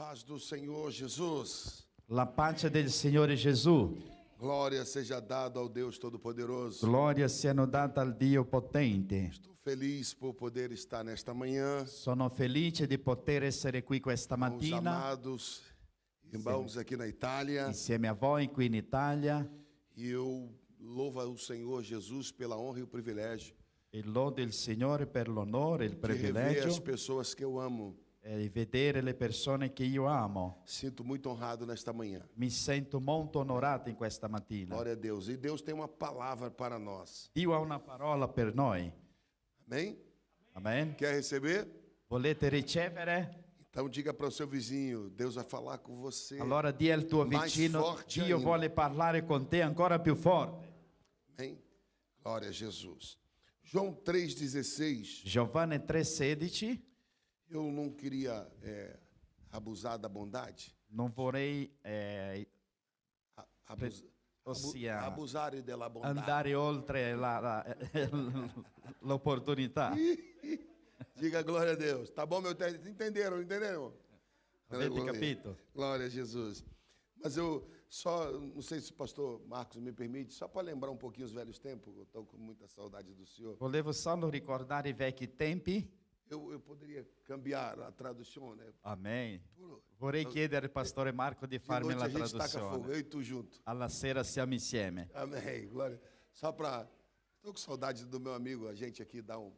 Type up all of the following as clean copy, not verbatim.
Paz do Senhor Jesus. La pace del Signore Gesù. Glória seja dada ao Deus Todo-Poderoso. Gloria siano date al Dio potente. Estou feliz por poder estar nesta manhã Sono felice di poter essere qui questa com os mattina amados irmãos aqui na Itália. insieme a voi qui in Italia E eu louvo ao Senhor Jesus pela honra e o privilégio e lodo il Signore per l'onore e il de rever as privilegio pessoas que eu amo. di vedere le persone che io amo. Sinto muito honrado nesta manhã. Mi sento molto onorato in questa mattina. Glória a Deus. E Deus tem uma palavra para nós. Dio ha una parola per noi. Amém? Amen. Quer receber? Volete ricevere? Então diga para o seu vizinho, Deus vai falar com você. Allora di al tuo Mais vicino, forte Dio ainda. vuole parlare con te ancora più forte. Amém? Glória a Jesus. João 3,16. Giovanni 3,16. Eu não queria abusar da bondade. Non vorrei ossia Abusare della bondade. andare oltre l'opportunità. Diga glória a Deus. Tá bom, meu técnico? Entenderam? Entenderam? Avete capito? Glória a Jesus. Mas eu só, não sei se o pastor Marcos me permite, só para lembrar um pouquinho os velhos tempos, eu estou com muita saudade do Senhor. Volevo solo ricordare i vecchi tempi. Eu poderia cambiar a tradução, né? Amen. Vorrei chiedere al pastore Marco di De farmi noite la a gente taca fogo, traduzione. eu e tu junto. Alla sera siamo insieme. Amém, glória. Só para, estou com saudade do meu amigo, a gente aqui dá um,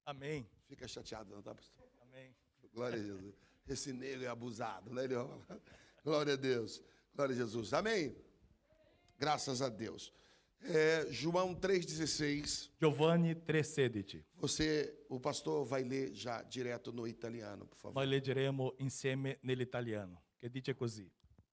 Amém. fica chateado não, tá, pastor? Amém. Glória a Jesus. Esse negro é abusado, né? Glória a Deus. Glória a Jesus. Amém? Graças a Deus. João 3,16. Giovanni 3,16. O pastor vai ler já direto no italiano, por favor. Noi leggeremo insieme nell'italiano, che dice così.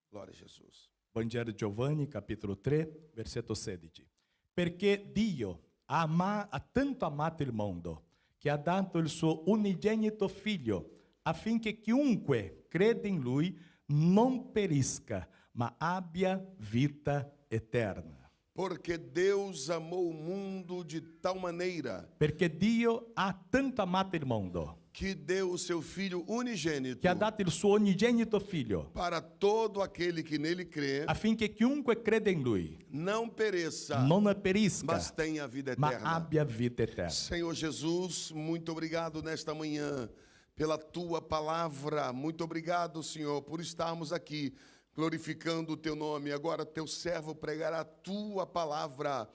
Glória a Jesus. Vangelo di Giovanni, capitolo 3, versetto 16. Perché Dio ha tanto amato il mondo, che ha dato il suo unigenito figlio, affinché chiunque crede in lui non perisca, ma abbia vita eterna. Porque Deus amou o mundo de tal maneira Perché Dio ha tanto amato il mondo, que deu o seu Filho unigênito che ha dato il suo unigenito figlio, para todo aquele que nele crê, affinché chiunque crede in lui não pereça, non perisca, mas tenha a vida ma eterna. abbia vita eterna. Senhor Jesus, muito obrigado nesta manhã pela tua palavra. Muito obrigado, Senhor, por estarmos aqui glorificando o teu nome. Agora teu servo pregará a tua palavra.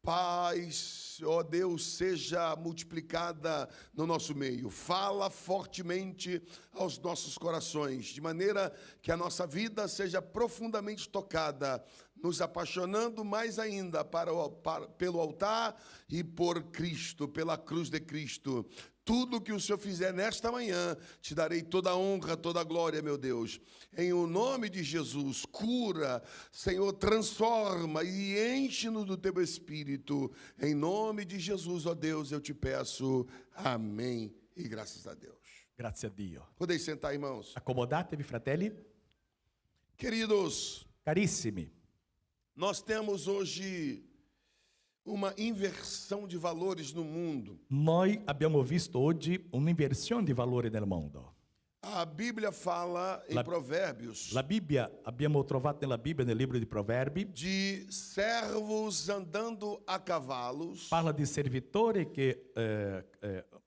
Paz, ó Deus, seja multiplicada no nosso meio. Fala fortemente aos nossos corações, de maneira que a nossa vida seja profundamente tocada, nos apaixonando mais ainda pelo altar e por Cristo, pela cruz de Cristo. Tudo que o Senhor fizer nesta manhã, te darei toda a honra, toda a glória, meu Deus. Em o nome de Jesus, cura, Senhor, transforma e enche-nos do teu Espírito. Em nome de Jesus, ó Deus, eu te peço. Amém. E graças a Deus. Grazie a Dio. Podeis sentar, irmãos. Accomodatevi, fratelli. Queridos, Carissimi, nós temos hoje uma inversão de valores no mundo. noi abbiamo visto oggi un'inversione di valori nel mondo. A Bíblia fala em Provérbios La Bibbia, abbiamo trovato nella Bibbia, nel libro di Proverbi, de servos andando a cavalos parla di servitori che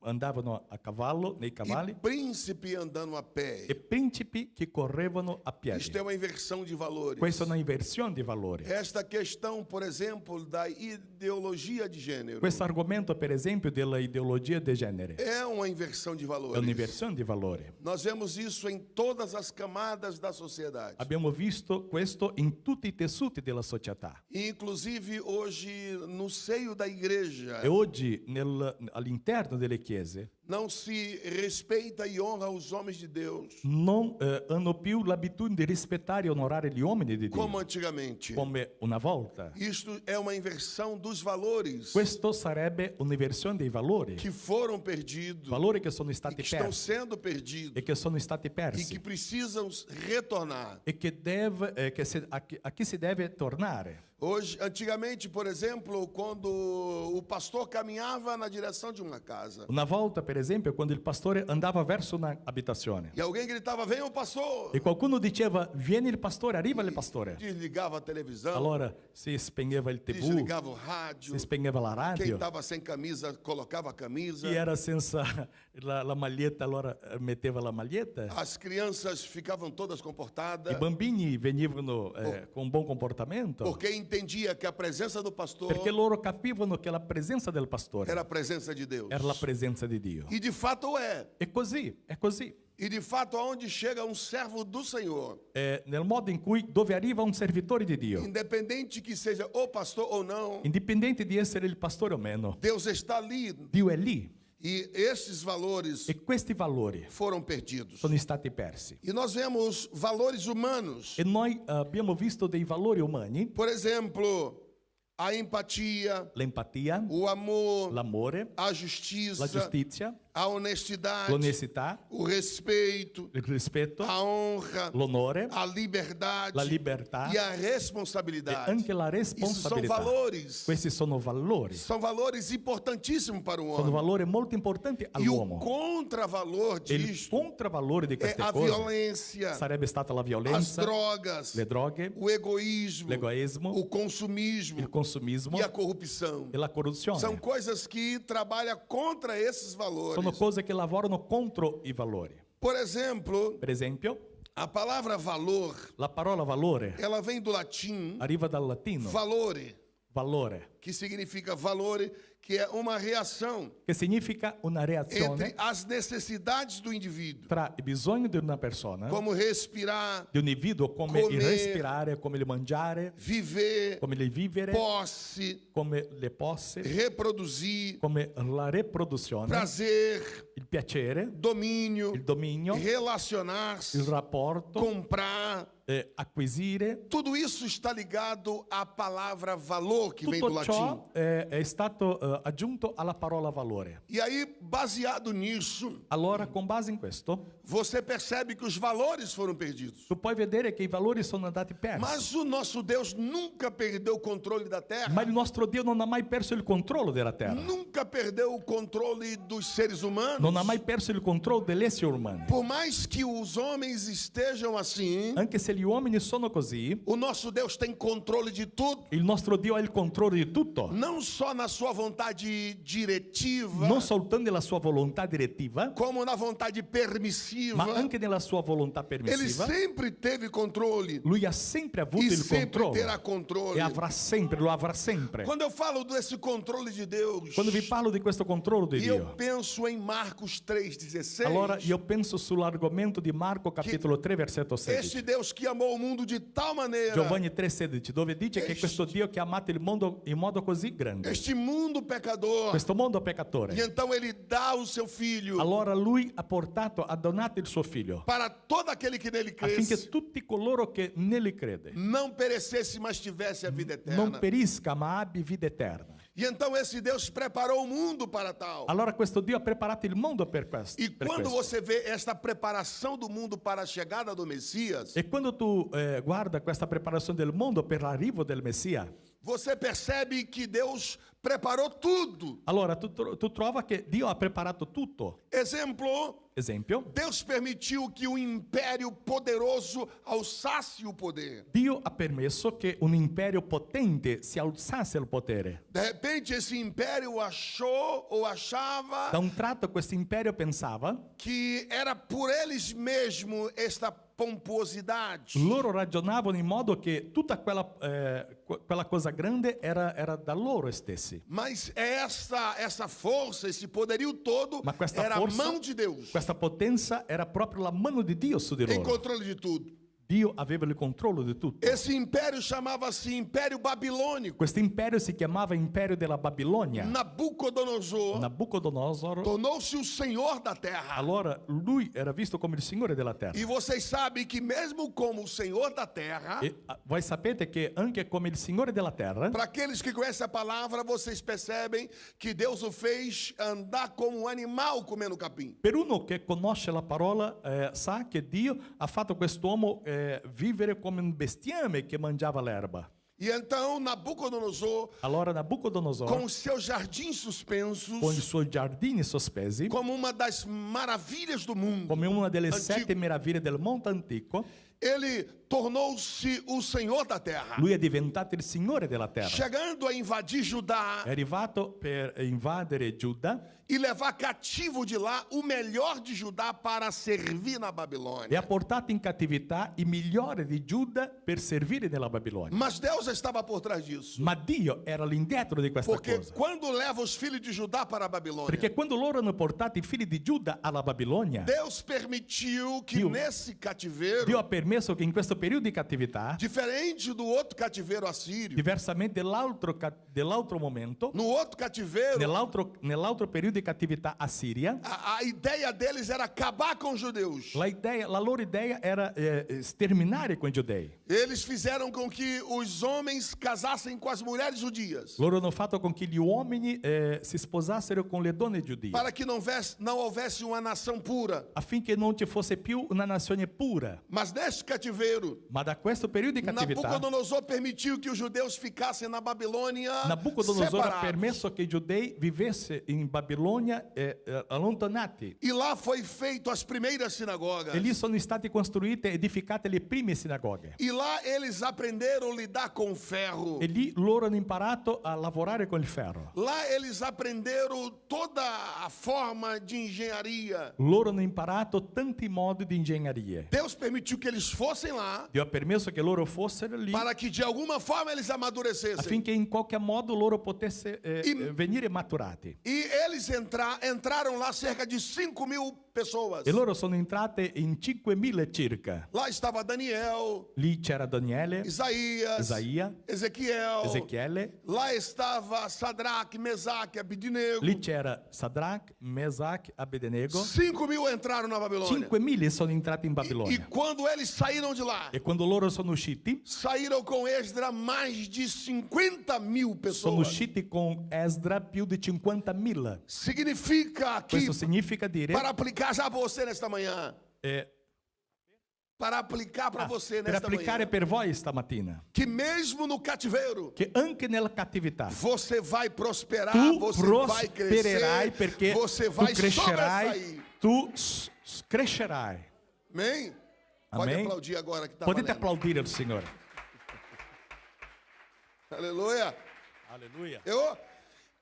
andavano a cavallo, nei e cavalli, príncipe andando a pé. e principi che correvano a piedi. Isto é uma inversão de valores. Questa è una inversione di valori. Esta questão, por exemplo, da ideologia de gênero Questo argomento, per esempio, della ideologia di genere, é uma inversão de è valores. un'inversione di valori. Nós vemos isso em todas as camadas da sociedade. Abbiamo visto questo in tutti i tessuti della società. E, inclusive, hoje, no seio da igreja, E oggi all'interno delle chiese não se respeita e honra os homens de Deus non hanno più l'abitudine di rispettare e onorare gli uomini di Dio como antigamente. come una volta. Isto é uma inversão dos valores Questo sarebbe un'inversione dei valori, que foram perdidos valori che sono e stati que estão persi sendo perdidos e che sono stati e persi que precisam retornar. e che a chi si deve tornare. Hoje, antigamente, por exemplo, quando o pastor caminhava na direção de uma casa, Una volta, per per esempio, quando il pastore andava verso una abitazione e alguém gritava: venha o pastor. e qualcuno diceva vieni il pastore, arriva il pastore. Desligava a televisão, Allora si spegneva il TV, desligava o rádio. si spegneva la Quem radio. estava sem camisa colocava a camisa. Chi era senza la maglietta allora metteva la maglietta. As crianças ficavam todas comportadas, I bambini venivano con buon comportamento porque entendia que a presença do pastor perché loro capivano che la presenza del pastore era a presença de Deus. era la presenza di Dio. E de fato é. È così, è così. E de fato, aonde chega um servo do Senhor, Nel modo in cui dove arriva un servitore di Dio, independente que seja o pastor ou não, indipendente di essere il pastore o meno, Deus está ali. Dio è lì E esses valores e questi valori foram perdidos. sono stati persi. E nós vemos valores humanos. E noi abbiamo visto dei valori umani, Por exemplo, a empatia, l'empatia, o amor, l'amore, a justiça, la giustizia, a honestidade, l'onestà, o respeito, il rispetto, a honra, l'onore, a liberdade la libertà e a e responsabilidade. anche la Isso são responsabilità. valores. Questi sono valori. São valores importantíssimos para o Sono homem. valori molto importanti E o all'uomo. contravalor E il disto contravalore di é queste a cose violência, sarebbe stata la as violenza, drogas, le droghe, o egoísmo, l'egoismo, o consumismo il consumismo e a corrupção. e la corruzione. São coisas que trabalham contra esses valores. Sono cose che lavorano contro i valori. Por exemplo, Per esempio, a palavra valor, la parola valore ela vem do latim arriva dal latino valore, valore, que significa valore, que é uma reação che significa una reazione entre as necessidades do indivíduo, tra i bisogni di una persona, como respirar, di un individuo, come il comer, respirare, come il mangiare, viver, come il vivere, posse, come le posse, reproduzir, come la riproduzione, prazer, il piacere, domínio, il dominio, il relacionar-se, rapporto, comprar. acquisire. Tudo isso está ligado à palavra valor, que vem do Tutto latim. ciò è stato aggiunto alla parola valore. E aí, baseado nisso, Allora, con base in questo, você percebe que os valores foram perdidos. tu puoi vedere che i valori sono andati persi. Mas o nosso Deus nunca perdeu o controle da terra. Ma il nostro Dio non ha mai perso il controllo della terra. Nunca perdeu o controle dos seres humanos. Non ha mai perso il controllo degli esseri umani. Por mais que os homens estejam assim, Anche se gli uomini sono così, o nosso Deus tem controle de tudo. il nostro Dio ha il controllo di tutto. Não só na sua vontade diretiva, Non soltanto nella sua volontà direttiva, como na vontade permissiva. ma anche nella sua volontà Ele permissiva. sempre teve controle Lui ha sempre avuto e il sempre terá controllo controle. e avrà sempre, lo avrà sempre. Quando eu falo desse controle de Deus, Quando vi parlo di questo controllo di e eu Dio, penso em Marcos 3,16, allora io penso sull'argomento di Marco capitolo 3 versetto 16. este Deus que amou o mundo de tal maneira, Giovanni 3,16, dove dice che questo Dio che ha amato il mondo in modo così grande, este mundo pecador, questo mondo e peccatore, então ele dá o seu filho allora lui ha donato il suo figlio para todo aquele que nele affinché cresce, tutti coloro che nelle crede não perecesse, mas tivesse a vida non eterna. perisca ma abbia vita eterna. E então esse Deus preparou o mundo para tal. Allora questo Dio ha preparato il mondo per questo. E per quando questo. você vê esta preparação do mundo para a chegada do Messias, E quando tu guarda questa preparazione del mondo per l'arrivo del Messia, você percebe que Deus preparou tudo. allora tu trova che Dio ha preparato tutto. Esempio, Deus permitiu que um império poderoso alçasse o poder. Dio ha permesso che un imperio potente si alzasse al potere. De repente, esse império achou ou achava Da un tratto questo imperio pensava, que era por eles mesmos esta pomposidade. loro ragionavano in modo che tutta quella cosa grande era da loro stessi. Mas essa força, esse poderio todo, Ma questa era a forza, mão de Deus, questa potenza era proprio la mano di Dio su di em loro. controle de tudo. Dio aveva il controllo di tutto. Esse império chamava-se Império Babilônico. Questo imperio si chiamava Imperio della Babilonia. Nabucodonosor Nabucodonosor, tornou-se o senhor da terra. allora lui era visto come il Signore della terra. E vocês sabem que mesmo como o senhor da terra, E voi sapete che anche come il Signore della terra, para aqueles que conhecem a palavra, vocês percebem que Deus o fez andar como um animal comendo capim. per uno che conosce la parola sa che Dio ha fatto quest'uomo vivere come un bestiame che mangiava l'erba. E então Nabucodonosor, Allora Nabucodonosor, com os seus jardins suspensos, con i suoi giardini sospesi, como uma das maravilhas do mundo, come una delle antigo, 7 meraviglie del mondo antico, ele tornou-se o Senhor da terra, lui è diventato il Signore della terra. chegando a invadir Judá È arrivato per invadere Giuda e levar cativo de lá o melhor de Judá para servir na e Babilônia. ha portato in cattività i migliori di Giuda per servire nella Babilonia. Mas Deus estava por trás disso. Ma Dio era all'indietro di questa Porque cosa. quando leva os filhos de Judá para a Babilônia, Perché quando loro hanno portato i figli di Giuda alla Babilonia, Deus permitiu que Dio- nesse cativeiro, Dio ha permesso che in questo periodo di cattività, diferente do outro cativeiro assírio, diversamente dell'altro momento, no outro cativeiro, nell'altro periodo di cattività assiria, a ideia deles era acabar com os judeus. la loro idea era sterminare con i giudei. Eles fizeram com que os homens casassem com as mulheres judias, Loro hanno fatto con che gli uomini si sposassero con le donne giudie, para que não houvesse uma nação pura. affinché non ci fosse più una nazione pura. Mas neste cativeiro, Ma da questo periodo di cattività, Nabucodonosor permitiu que os judeus ficassem na Babilônia Nabucodonosor ha separados. permesso che i giudei vivessero in Babilonia allontanati. E lá foi feito as primeiras sinagogas. E lì sono state costruite e edificate le prime sinagoghe. E lá eles aprenderam a lidar com ferro. E lì loro hanno imparato a lavorare con il ferro. Lá eles aprenderam toda a forma de engenharia. Loro hanno imparato tanti modi di ingegneria. Deus permitiu que eles fossem lá Dio ha permesso che loro fossero lì para que de alguma forma eles amadurecessem. affinché in qualche modo loro potessero venire maturati. E eles entraram lá cerca de 5.000 pessoas. E loro sono entrate in 5.000 circa. Lá estava Daniel, Lì c'era Daniele, Isaías, Isaia, Ezechiele. Lá estava Sadraque, Mesaque, Abednego. Lì c'era Sadrach, Mesach, Abednego. 5.000 entraram na Babilônia. 5.000 sono entrati in E Babilonia. quando eles saíram de lá, E quando loro sono usciti, saíram com Esdra mais de 50.000 sono pessoas. usciti con Esdra più di 50.000. Significa que, Questo significa dire, para aplicar já para você nesta manhã, para aplicar para você per nesta applicare manhã, per voi stamattina, que mesmo no cativeiro, che anche nella cattività você vai prosperar, tu você vai prospererai crescer, perché você tu vai crescerai, sobressair. tu crescerai. Amém? Pode Amém? aplaudir agora que está Potete valendo. applaudire il Signore. Aleluia. Alleluia.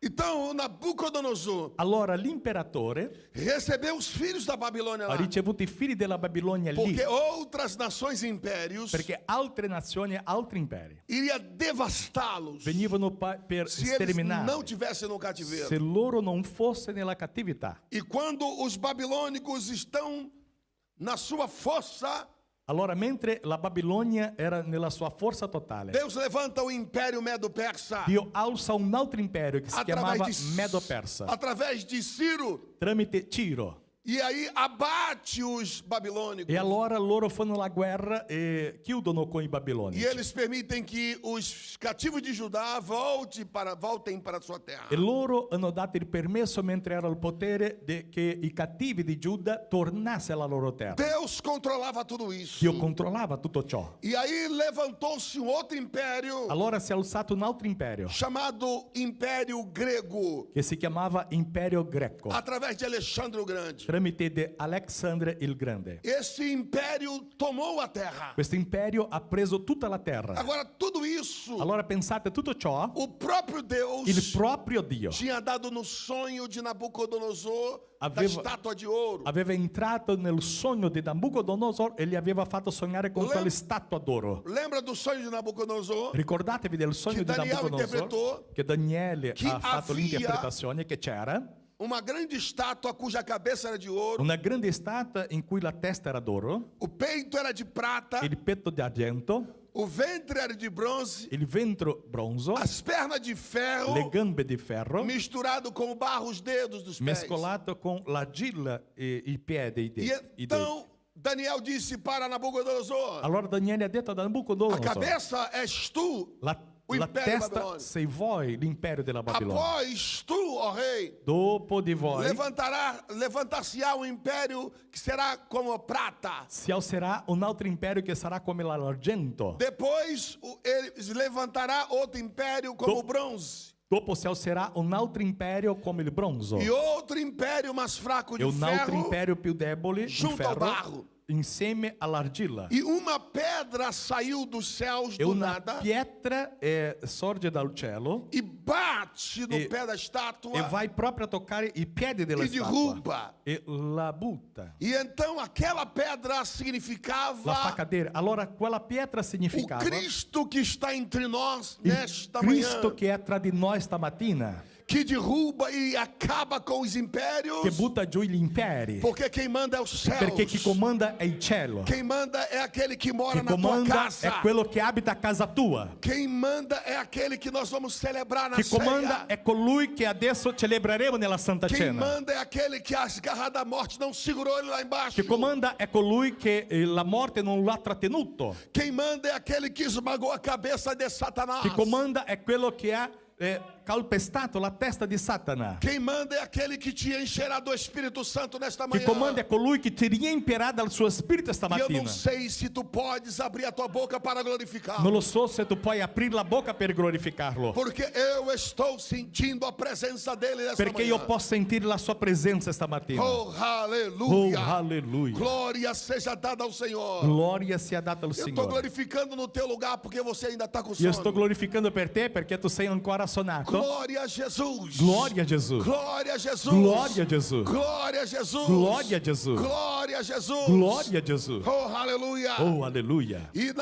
Então, Nabucodonosor Allora l'imperatore recebeu os filhos da Babilônia ha lá, ricevuto i figli della Babilonia lì, porque outras nações e impérios perché altre nazioni, altri imperi iria devastá-los venivano per se eles sterminare não tivessem no cativeiro. se loro non fosse nella cattività. E quando os babilônicos estão na sua força, Allora, mentre la Babilonia era nella sua forza totale, Deus levanta o império medo-persa Dio alza un altro imperio che si chiamava Medo-Persa, através de Ciro, tramite Ciro. e aí abate os babilônicos. E allora loro fanno la guerra e chiudono con i E babilonici. eles permitem que os cativos de Judá voltem para a sua terra. E loro hanno dato il permesso, mentre era al potere, che i cattivi di Giuda tornassero alla loro terra. Deus controlava tudo isso. Dio controllava tutto ciò. E aí levantou-se um outro império Allora si è alzato un altro imperio chamado Império Grego, che si chiamava Imperio Greco, através de Alexandre o Grande. tramite di Alexandre il Grande. Esse império tomou a terra. Questo imperio ha preso tutta la terra. Agora, tudo isso, Allora pensate, tutto ciò, o próprio Deus il proprio Dio tinha dado no sonho de Nabucodonosor da Aveva- estátua de ouro. aveva entrato nel sogno di Nabucodonosor e gli aveva fatto sognare con Lem- quella statua d'oro. Lembra do sonho de Nabucodonosor? Ricordatevi del sogno Che di Daniele Nabucodonosor interpretou, che Daniele che ha fatto havia- l'interpretazione che c'era Uma grande estátua cuja cabeça era de ouro, una grande statua in cui la testa era d'oro, o peito era de prata, il petto di argento, o ventre era de bronze, il ventre bronzo, as pernas de ferro, le gambe di ferro, misturado com o barro os dedos dos pés. mescolato con l'argilla e i piedi. E I denti. então Daniel disse para Nabucodonosor: Allora Daniele ha detto a a Nabucodonosor, cabeça és tu, la la império testa babilônico. sei voi, l'impero della Babilonia. Após tu, ó rei, Dopo di voi levantar-se-á um império que será como prata. si alzerà un altro impero che sarà come l'argento. Depois ele levantará outro império como bronze. Dopo si alzerà un altro imperio come il bronzo. E outro império mais fraco de E un altro ferro imperio più debole di junto ao ferro barro. insieme all'argilla. E uma pedra saiu dos céus E do una nada pietra sorge dal cielo e bate no E- pé da estátua e vai proprio a toccare i piedi della e statua derruba. e la butta, E então aquela pedra la fa significava cadere. Allora quella pietra o significava Cristo que está entre nós il nesta Cristo manhã, che è tra di noi stamattina, que derruba e acaba com os impérios, che butta giù gli imperi, porque quem manda é o céu. perché chi comanda è il cielo. Quem manda é aquele que mora Chi na tua comanda casa. è quello che abita a casa tua. Quem manda é aquele que nós vamos celebrar na Chi comanda ceia. è colui che adesso celebreremo nella Santa Quem Cena. manda é aquele que as garras da morte não segurou ele lá embaixo. Chi comanda è colui che la morte non l'ha trattenuto. Quem manda é aquele que esmagou a cabeça de Satanás. Chi comanda è quello che ha calpestato la testa di Satana. Quem manda é aquele que te encherá do Espírito Santo nesta Chi manhã. comanda è colui che ti riempirà dal suo spirito E eu stamattina. não sei se tu podes abrir a tua boca para glorificar. Non lo so se tu puoi aprire la bocca per glorificarlo, Porque eu estou sentindo a presença dele nesta perché manhã. io posso sentire la sua presenza stamattina. Oh, Oh, aleluia. alleluia. Glória seja dada ao Senhor. Gloria sia data al Eu estou Signore. glorificando no teu lugar porque você ainda está com Io sto sono. glorificando per te perché tu sei ancora sonato. Glória a Jesus. Gloria a Gesù. Glória a Jesus. Glória a Gesù. Glória a Jesus. Glória a Gesù. Glória a Jesus. Gloria a Gesù. Oh, aleluia. Oh, alleluia. E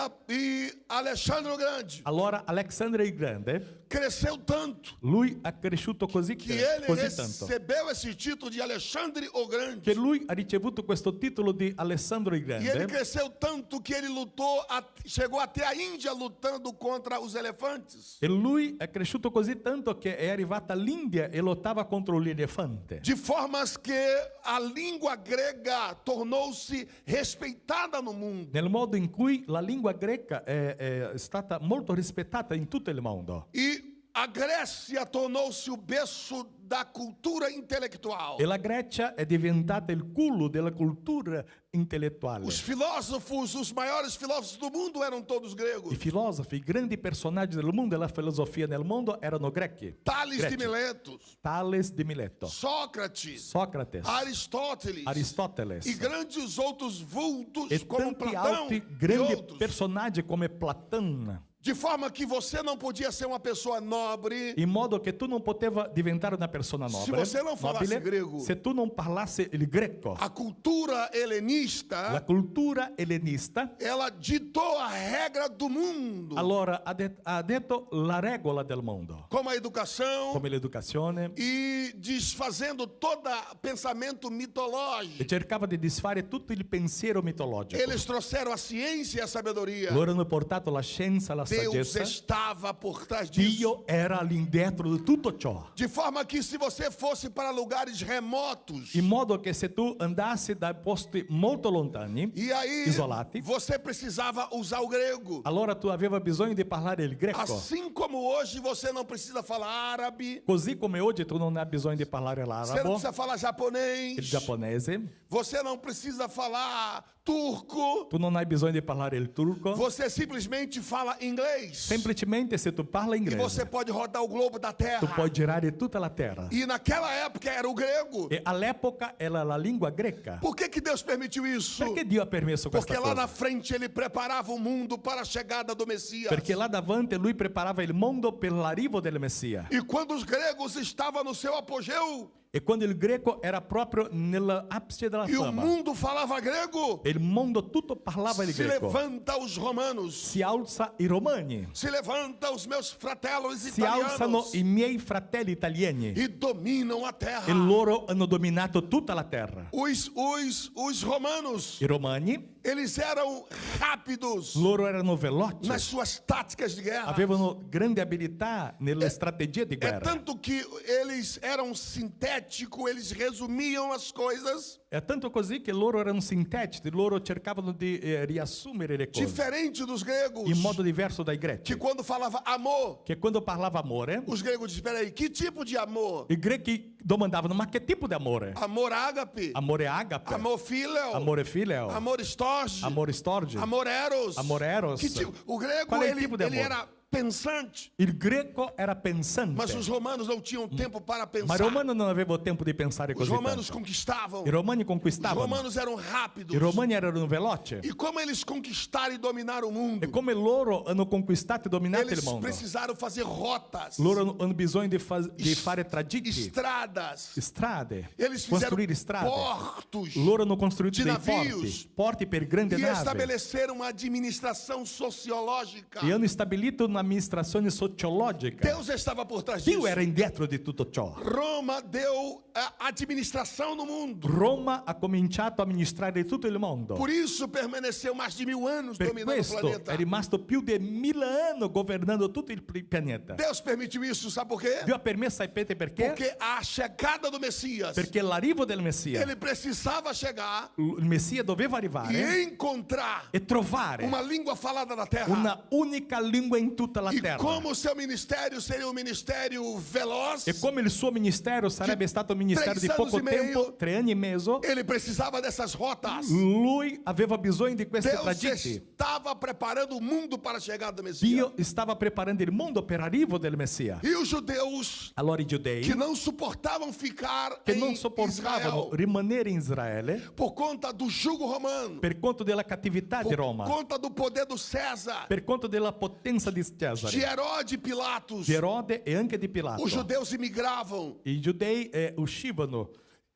Alexandre o Grande Allora Alessandro il Grande, cresceu tanto lui ha cresciuto così que ele tanto recebeu esse título de Alexandre o Grande. che lui ha ricevuto questo titolo di Alessandro il E ele Grande. cresceu tanto que ele lutou, chegou até a Índia lutando contra os elefantes. E lui è cresciuto così tanto che è arrivata all'India e lottava contro l'elefante. De formas que a língua grega tornou-se respeitada no mundo. Nel modo in cui la lingua greca è stata molto rispettata in tutto il mondo. E a Grécia tornou-se o berço da cultura intelectual. E la Grecia è diventata il culo della cultura intellettuale. Os filósofos, os maiores filósofos do mundo eram todos gregos. I filosofi, i grandi personaggi del mondo e la filosofia nel mondo erano greci. Tales de Greci. Mileto, Tales di Mileto, Sócrates, Socrate, Aristóteles Aristoteles e grandes outros vultos e como tanti Platão altri e grandi outros. personaggi come Platone, De forma que você não podia ser uma pessoa nobre in modo che tu non poteva diventare una persona se nobile, você não falasse nobile grego. se tu non parlassi il greco. A cultura La helenista, cultura ellenista ela ditou a regra do mundo, allora ha detto la regola del mondo, como a educação come l'educazione, e desfazendo todo pensamento e mitológico. cercava di disfare tutto il pensiero mitologico. Eles trouxeram a ciência e a sabedoria. Loro hanno portato la scienza, la Deus saggezza. estava por trás disso. Dio era all'indietro di tutto ciò. De forma que se você fosse para lugares remotos, In modo che se tu andassi da posti molto lontani, e aí isolati, você precisava usar o grego. allora tu aveva bisogno di parlare il greco. Assim como hoje você não precisa falar árabe, Così come oggi tu non hai bisogno di parlare você não l'arabo, precisa falar il japonês, giapponese, você não precisa falar turco, tu non hai bisogno di parlare il turco. você simplesmente fala inglês. Semplicemente se tu parla E você inglese, pode rodar o globo da terra. tu puoi girare tutta la terra. E naquela época era o grego. E all'epoca era la lingua greca. Por que Deus permitiu isso? Perché Dio ha permesso questa Porque lá na cosa? frente ele preparava o mundo para a chegada do Messias. Perché là davanti lui preparava il mondo per l'arrivo del Messia. E quando os gregos estavam no seu apogeu E quando il greco era proprio nell'apice della e o fama, mundo falava grego, e il mondo tutto parlava il se greco, levanta os romanos, si alza i romani, se levanta os meus fratellos si alzano italianos i miei fratelli italiani e dominam a terra. e loro hanno dominato tutta la terra. Os romanos, I romani Eles eram rápidos Loro erano veloci, nas suas táticas de guerra. avevano grande abilità nelle strategie di É guerra. tanto que eles eram sintéticos, eles resumiam as coisas, È tanto così che loro erano sintetici, loro cercavano di riassumere le cose diferente dos gregos, in modo diverso dai que greci. quando falava amor, Che quando parlava amore, os gregos diziam, peraí, que tipo de amor? i greci domandavano: ma che tipo di amore? Amor ágape, Amore agape, amor fileo, amore fileo, amor storge, amore storge, amor eros. amor eros. Que tipo? O grego, Qual é o ele, tipo de ele amor? era pensante, Il greco era pensante, mas os romanos não tinham tempo para ma pensar. i romani non avevano tempo di pensare Os così romanos tanto. conquistavam, I romani os conquistavano, romanos eram rápidos. i romani erano veloci. E como eles conquistaram e dominaram o mundo, E come loro hanno conquistato e dominato eles il mondo, precisaram fazer rotas, loro hanno bisogno di fare tragitti, estradas. strade, Eles fizeram costruire strade. portos Loro hanno costruito de dei navios porti per grandi e navi estabeleceram uma administração sociológica. e hanno stabilito un'amministrazione sociologica. Deus estava por trás disso. Dio era indietro di tutto ciò. Roma deu a administração no mundo. Roma ha cominciato a amministrare tutto il mondo. Por isso permaneceu mais de 1000 anos Per dominando o questo planeta. è rimasto più di 1000 anni governando tutto il pianeta. Deus permitiu isso, sabe por quê? Dio ha permesso, sapete perché? Porque a chegada do Messias, Perché l'arrivo del Messia, ele precisava chegar il Messia doveva arrivare e encontrar e trovare uma língua falada na terra. una unica lingua in tutta la E terra. como o seu ministério seria um ministério veloz, E come il suo ministero sarebbe stato un ministero 3 di anni poco e meio, tempo, 3 anni e mezzo, ele precisava dessas rotas. lui aveva bisogno di questi Deus tragitti. estava preparando o mundo para a chegada do Messias. Dio stava preparando il mondo per l'arrivo del Messia. E os judeus Allora i giudei, que não suportavam ficar che em non sopportavano Israel rimanere in Israele por conta do jugo romano, per conto della cattività di por Roma, conta do poder do César, per conto della potenza di de Cesare, Herodes e Pilatos, di Erode e anche di Pilato. os judeus imigravam, I giudei uscivano,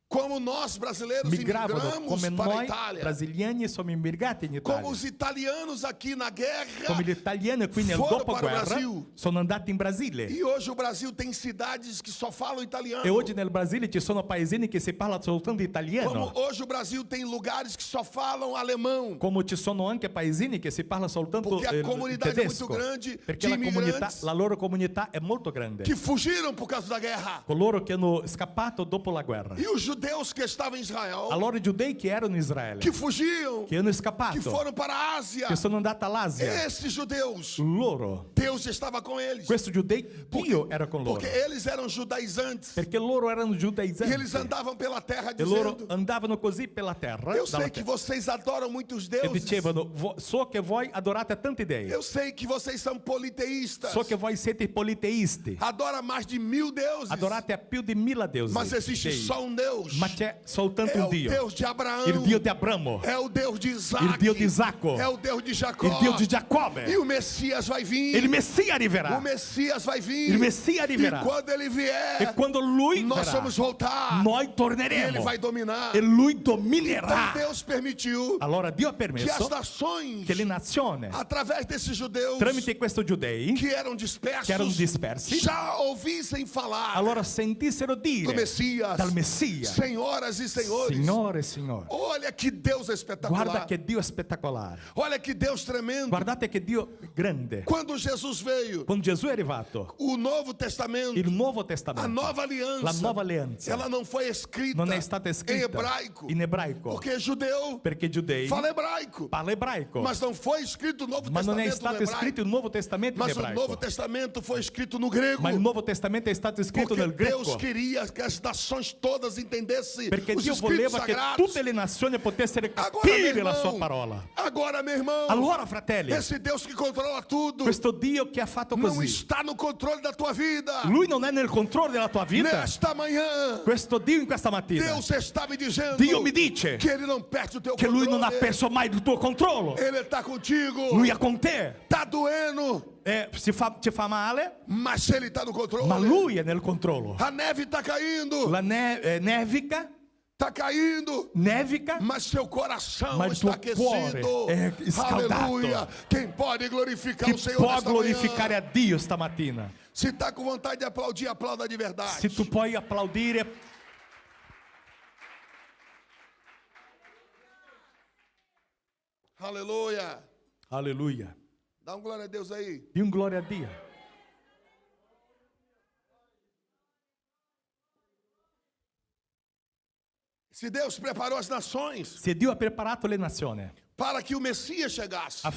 como nós brasileiros migravano imigramos come para a noi Itália, brasiliani siamo immigrati in Italia. como os italianos aqui na guerra. Come gli italiani qui nel foram para o dopoguerra Brasil. sono andati in Brasile. E hoje o Brasil tem cidades que só falam italiano. E oggi nel Brasile ci sono paesini che si parla soltanto Como italiano. hoje o Brasil tem lugares que só falam alemão. Come ci sono anche paesini che si parla soltanto Porque a comunidade é tedesco. muito grande Perché de la loro comunità è molto grande. que fugiram por causa da guerra. Coloro che hanno scappato dopo la guerra. E os judeus que estavam em Israel, Allora i giudei che erano in Israele, que fugiam, che hanno que scappato, foram para a Ásia, che sono andati all'Asia, esses judeus, loro, Deus estava com eles. questi giudei, Dio era con loro. Porque eles eram judaizantes. Perché loro erano E giudaizzanti. eles andavam pela terra E loro dizendo: andavano così per la terra. eu dalla sei que terra. vocês adoram muitos E deuses. dicevano: so che voi adorate tante dei. Eu sei que vocês são politeístas. So che voi siete politeisti. Adora mais de 1000 deuses. Adorate a più di 1000 deusi. Mas existe dei. só um Deus. Ma c'è soltanto É un o Dio. Deus de Abraão. Il Dio di Abramo. É o Deus de Isaac. Il Dio di Isacco. É o Deus de Jacó. Il Dio di Giacobbe. E o Messias vai vir. Il Messia arriverà. O Messias vai vir. Il Messia arriverà. E quando ele vier, E quando lui nós verrà, vamos voltar. noi E ele torneremo. vai dominar. E lui Então dominerà. Deus permitiu Allora Dio ha que as permesso nações, che le nazioni, através desses judeus tramite questi giudei, que eram dispersos, já ouvissem falar allora sentissero do dire Messias. dal Messia: Senhoras e senhores, Signore e Signore, olha que Deus espetacular. guarda che Dio è spettacolare. Olha que Deus tremendo. Guardate che Dio è grande. Quando Jesus veio, Quando Gesù è arrivato, o Novo Testamento, il Nuovo a Testamento, nova aliança, la nuova alleanza, ela não foi escrita non è stata em scritta hebraico, in ebraico, porque judeu perché i giudei fala hebraico, parla ebraico, mas não foi escrito o Novo ma non è Testamento no stato scritto hebraico, il Nuovo Testamento in mas o Novo ebraico, Testamento foi escrito no grego. ma il Nuovo Testamento è stato scritto Porque nel Deus greco, queria que as nações todas entendessem perché os Dio escritos voleva che sagrados. tutte le nazioni potessero Agora, meu capire la sua irmão, parola. agora, meu irmão, Allora, fratelli, esse Deus que controla tudo questo Dio che ha fatto não così, está no controle da tua vida. lui non è nel controllo della tua vita. Nesta manhã, Questo Dio in questa mattina, Deus está me dizendo Dio mi dice que Ele não perde o teu che lui non ha controle. perso mai il tuo controllo. Ele está contigo. Lui è con te. Tá doendo, Ti fa male, mas Ele está no controle. ma lui è nel controllo. A neve está caindo, La nevica, está caindo. nevica, Mas seu coração Ma il está tuo cuore aquecido. è scaldato. Aleluia. Quem pode glorificar chi o Senhor può nesta glorificare a manhã? Dio stamattina. Se está com vontade de aplaudir, aplauda de verdade. Se tu puoi applaudire, Aleluia. Aleluia. Dá glória a Deus aí. Dê glória a Dio. Se Deus preparou as nações Se Dio ha preparato le nazioni para que o Messias chegasse,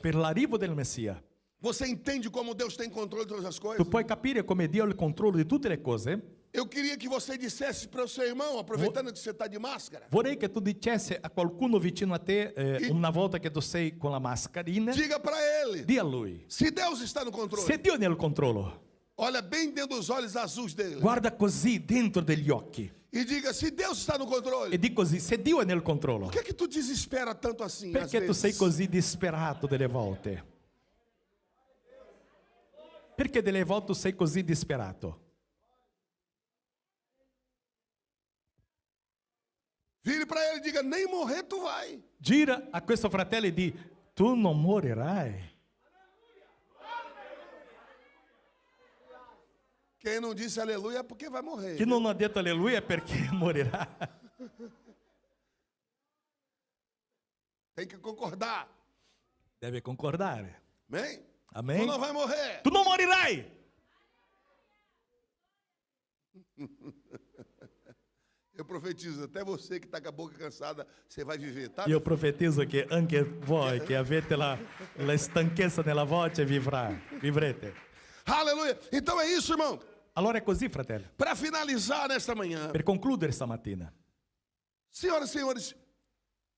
per l'arrivo del Messia, você entende como Deus tem controle de todas as tu coisas? puoi capire come Dio ha il controllo di tutte le cose? Eu queria que você dissesse para o seu irmão, aproveitando que você está de máscara, Vorrei che tu dicesse a qualcuno vicino a te, una volta che tu sei con la mascherina, diga para ele, di a lui, se Deus está no controle, se Dio è nel controllo, olha bem dentro dos olhos azuis dele guarda così dentro degli occhi e diga, se Deus está no controle, e di così, se Dio è nel controllo, por que tu desespera tanto assim? às perché tu sei vezes? così disperato delle volte? Perché delle volte tu sei così disperato? Vire para ele e diga, nem morrer tu vai. Gira a questo fratello e di, tu non morirai. Quem não disse aleluia é porque vai morrer. Chi non ha detto alleluia è perché morirà. Tem que concordar. Deve concordare. Amém? Amém? Tu não vai morrer. Tu non morirai. Eu profetizo, até você que está com a boca cansada, você vai viver, tá? Io profetizzo che anche voi che avete la stanchezza nella voce vivrete. Aleluia. Então é isso, irmão. Allora è così, fratello. Para finalizar nesta manhã, Per concludere stamattina. senhoras e senhores,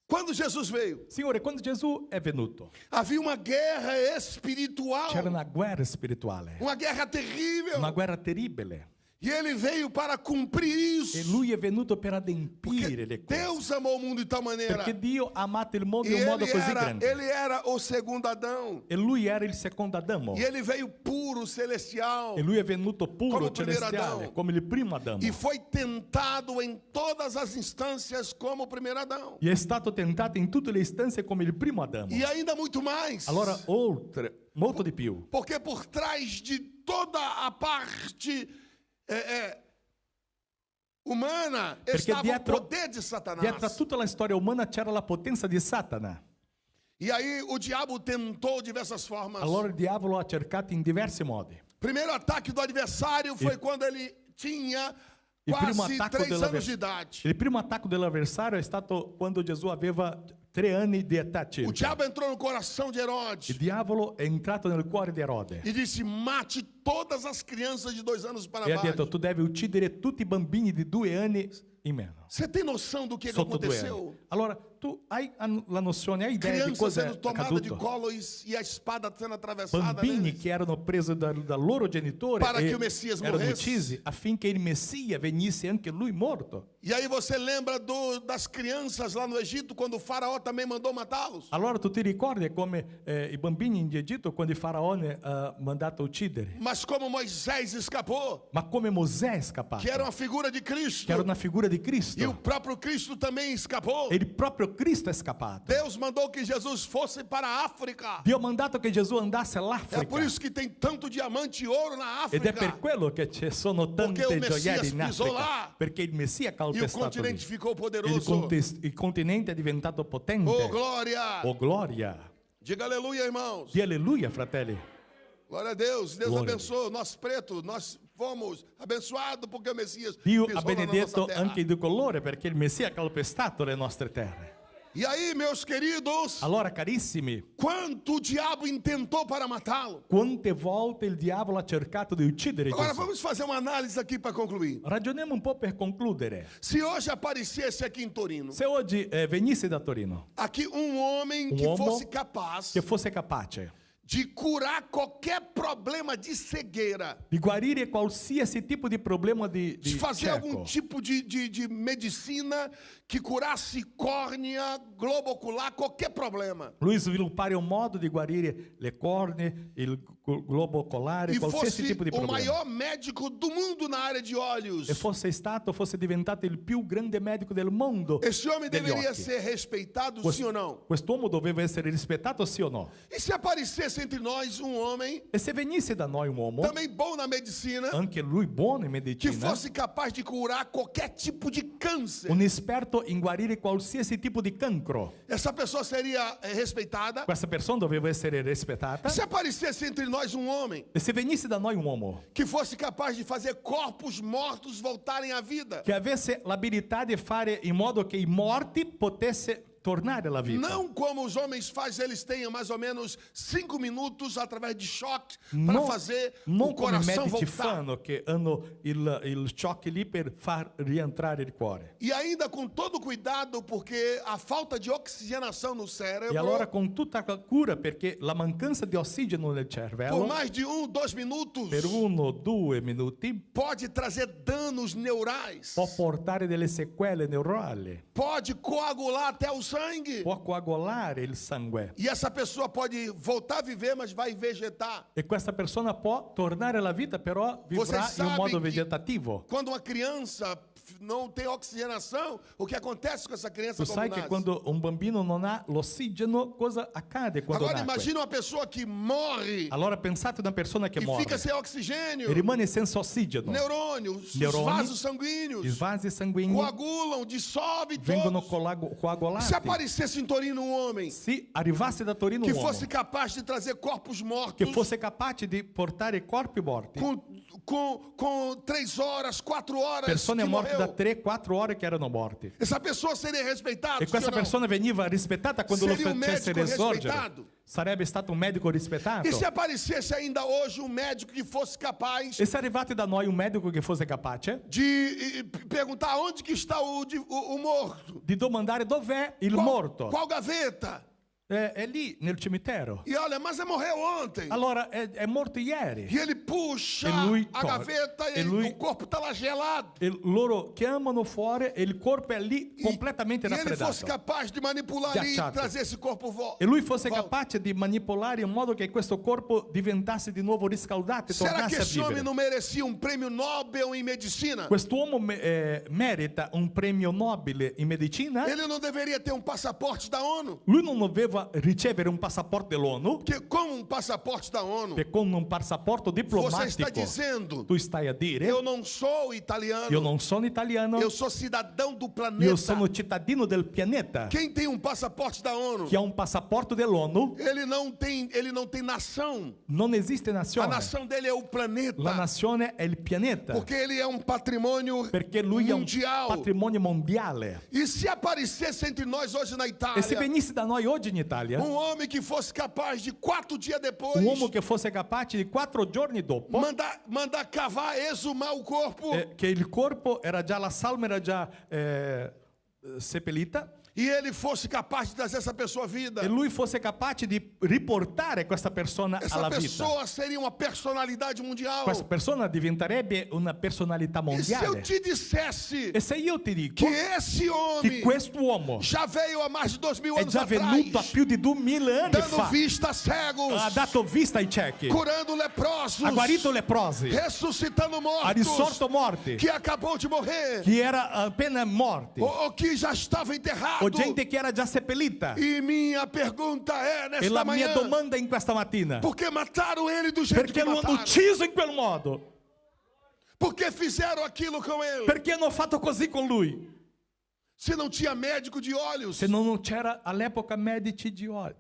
quando Jesus veio, Signore, quando Gesù è venuto, havia uma guerra espiritual, c'era una guerra spirituale, uma guerra terrível. una guerra terribile. E ele veio para cumprir E isso. lui è venuto per adempiere le cose. Deus amou o mundo de tal maneira. Perché Dio ha amato il mondo E in un modo così grande. ele era o segundo Adão. E lui era il secondo Adamo. E ele veio puro, celestial. E lui è venuto puro, Come o primeiro celestiale, Adão. come il primo Adamo. E foi tentado em todas as instâncias como o primeiro Adão. E è stato tentato in tutte le istanze come il primo Adamo. E ainda muito mais. Allora, oltre, molto di più. Porque por trás de toda a parte umana estava o poder de Satanás. dietro a tutta la storia umana c'era la potenza di Satana. E aí o diabo tentou diversas formas. Allora il diavolo ha cercato in diversi modi. Primeiro ataque do adversário foi quando ele tinha quase 3 anos de idade. Il primo attacco dell'avversario è stato quando Gesù aveva 3 anni di età O circa. diabo entrou no coração de Il Herodes diavolo è entrato nel cuore di Erode e disse: mate todas as crianças de 2 anos para e ha baixo. detto: tu devi uccidere tutti i bambini di 2 anni in meno. Você tem noção do que Sotto 2 aconteceu? anni. Allora, tu hai la nozione, hai idea di Criança cosa sendo è tomada de accaduto? colo e a espada sendo atravessada Bambini neles. che erano presi dal loro genitore Para e che il Messias erano morresse. uccisi affinché il Messia venisse anche lui morto. E aí você lembra das crianças lá no Egito, quando o faraó também mandou matá-los? Allora tu ti ricordi come i bambini in Egitto quando il faraone ha mandato a uccidere? Mas como Moisés escapou, Ma come Mosè è scappato, que era uma figura de Cristo, che era una figura di Cristo, e o próprio Cristo também escapou. e il proprio Cristo è scappato. Deus mandou que Jesus fosse para a África. Dio ha mandato che Gesù andasse É all'Africa. por isso que tem tanto diamante e ouro na Ed è África. per quello che ci sono tante Perché il Messias gioielli in pisò Africa. là. Perché il Messia ha E o calpestato lì. continente ficou Il poderoso. il continente è diventato potente. Oh, glória! Oh, gloria. Diga aleluia, irmãos. Di alleluia, fratelli. Glória a Deus. Deus Glória a abençoe. Nós pretos, nós fomos abençoados porque o Messias Dio pisou ha na nossa benedetto terra. anche di colore perché il Messia ha calpestato le nostre terre. E aí, meus queridos, Allora, carissimi, quanto o diabo intentou para matá-lo? quante volte il diavolo ha cercato di uccidere Agora Gesù? vamos fazer uma análise aqui para concluir. Ragioniamo un po' per concludere. Se hoje aparecesse aqui em Torino, Se oggi venisse da Torino, aqui homem que uomo fosse capaz che fosse capace de curar qualquer problema de cegueira, di guarire qualsiasi tipo di problema di de fazer cieco, algum tipo de medicina que curasse córnea, globo ocular, qualquer problema, lui sviluppare un modo di guarire le cornee, il globo oculare, e qualsiasi fosse tipo di o problema. maior médico do mundo na área de olhos, E fosse diventato il più grande medico del mondo. esse homem degli deveria occhi. ser respeitado, sim ou não? Quest'uomo doveva essere rispettato, sì o no? E se aparecesse entre nós um homem, E se venisse da noi un uomo, também bom na medicina, anche lui buono in que medicina, fosse capaz de curar qualquer tipo de câncer, un esperto in guarire qualsiasi tipo di cancro, essa pessoa seria respeitada. questa persona doveva essere rispettata. Se aparecesse entre nós um homem E se venisse da noi un uomo que fosse capaz de fazer corpos mortos voltarem à vida, che avesse l'abilità di fare in modo che i morti potesse tornare alla vita, não como os homens fazem, eles tenham mais ou menos 5 minutos através de choque para non, fazer non o come i coração medici voltar. fanno che hanno il shock lì per far rientrare il cuore. E ainda com todo cuidado, porque a falta de oxigenação no cérebro, E allora con tutta la cura, perché la mancanza di ossigeno nel por cervello mais de 1, 2 minutos, per 1 o 2 minuti pode trazer danos neurais, può portare delle sequele neurali, pode coagular até o sangue. può coagulare il sangue, E essa pessoa pode voltar a viver, mas vai vegetar. e questa persona può tornare alla vita, però vivrà in un modo vegetativo. Quando uma criança não tem oxigenação, o que acontece com essa criança Tu quando sai che nasce? quando un bambino non ha l'ossigeno, cosa accade quando Agora nasce? imagina uma pessoa que morre Allora pensate una persona che e muore fica sem oxigênio. e rimane senza ossigeno. Neurônios, os Neuroni, vasos I sanguíneos vasi sanguigni coagulam, dissolvem vengono todos. coagulati. Se aparecesse em Torino um homem Se arrivasse da Torino que un uomo fosse capaz de trazer corpos che mortos fosse capace di portare corpi morti, com 3 horas, 4 horas persone que morte da morreu, 3-4 ore che erano morti. essa pessoa seria respeitada? E questa sim ou não? persona veniva rispettata quando lo Seria un facesse medico risorgere. rispettato? Sarebbe stato un medico rispettato. E se aparecesse ainda hoje um médico que fosse capaz E se arrivate da noi un medico che fosse capace de perguntar onde que está o morto? di domandare dov'è il Qual, morto? qual gaveta? È lì nel cimitero. E olha, mas morreu ontem. Allora è morto ieri. E ele puxa E lui a corre. gaveta E lui- o corpo está lá gelado. E loro chiamano fuori e il corpo è lì completamente E ele fosse raffreddato. capaz de manipular ali e Ghiacciato. trazer esse corpo E lui fosse volta. capace di manipolare in modo che questo corpo diventasse di nuovo riscaldato e Será que tornasse a esse homem vivere. não merecia um prêmio Nobel em medicina? Quest'uomo merita un premio Nobel in medicina. Ele não deveria ter um passaporte da ONU? Lui non doveva ricevere un passaporto dell'ONU, Porque como um passaporte da ONU, che con un passaporto você está diplomatico dizendo: tu stai a dire eu não sou italiano, io non sono italiano, eu sou cidadão do io planeta. sono cittadino del pianeta. Quem tem um passaporte da ONU, Chi ha un passaporto dell'ONU ele não tem nação. non esiste A nazione. nação dele é o La planeta. nazione è il pianeta, Porque ele é um patrimônio perché lui è un mundial. patrimonio mondiale. E se aparecesse entre nós hoje na E se Itália venisse da noi oggi in Italia um homem que fosse capaz de 4 dias depois un uomo che fosse capace di 4 giorni dopo, mandar cavar, exumar o corpo, che il corpo era già, la salma era già seppellita, e ele fosse capaz de trazer essa pessoa à vida, e lui fosse capace di riportare questa persona essa alla vita. pessoa seria uma personalidade mundial. Questa persona diventerebbe una personalità E se eu mondiale. te dissesse E se io ti dico que esse che homem quest'uomo já veio há mais de 2000 è anos già venuto a atrás, più di 2000 anni dando fa, vista a cegos, ha dato vista ai ciechi, curando leprosos, ha guarito leprosi, ressuscitando ha mortos, risorto morti, que acabou de morrer, chi era appena morti, ou que já estava enterrado. o gente che era già seppellita. E minha pergunta é E nesta la mia manhã: domanda in questa mattina, por que mataram ele do jeito perché que lo hanno mataram? ucciso in quel modo? Por que fizeram aquilo com ele? Perché hanno fatto così con lui? Se não tinha médico de olhos, Se non c'era all'epoca medici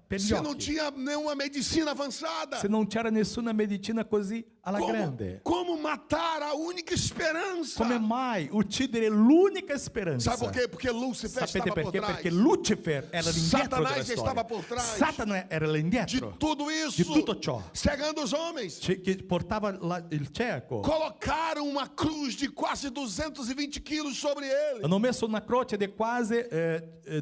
per gli se não occhi, tinha nenhuma medicina avançada, se non c'era nessuna medicina così alla grande, como matar a única esperança? come mai uccidere l'unica speranza? Sabe por quê? Porque Lúcifer Sapete estava por perché? trás. Perché Lucifer era l'indietro della Satanás storia. estava por trás. Satana era De l'indietro tudo isso, di tutto ciò, cegando os homens. che portava il cieco. Colocaram uma cruz de quase 220 quilos sobre ele. Hanno messo una croce di quasi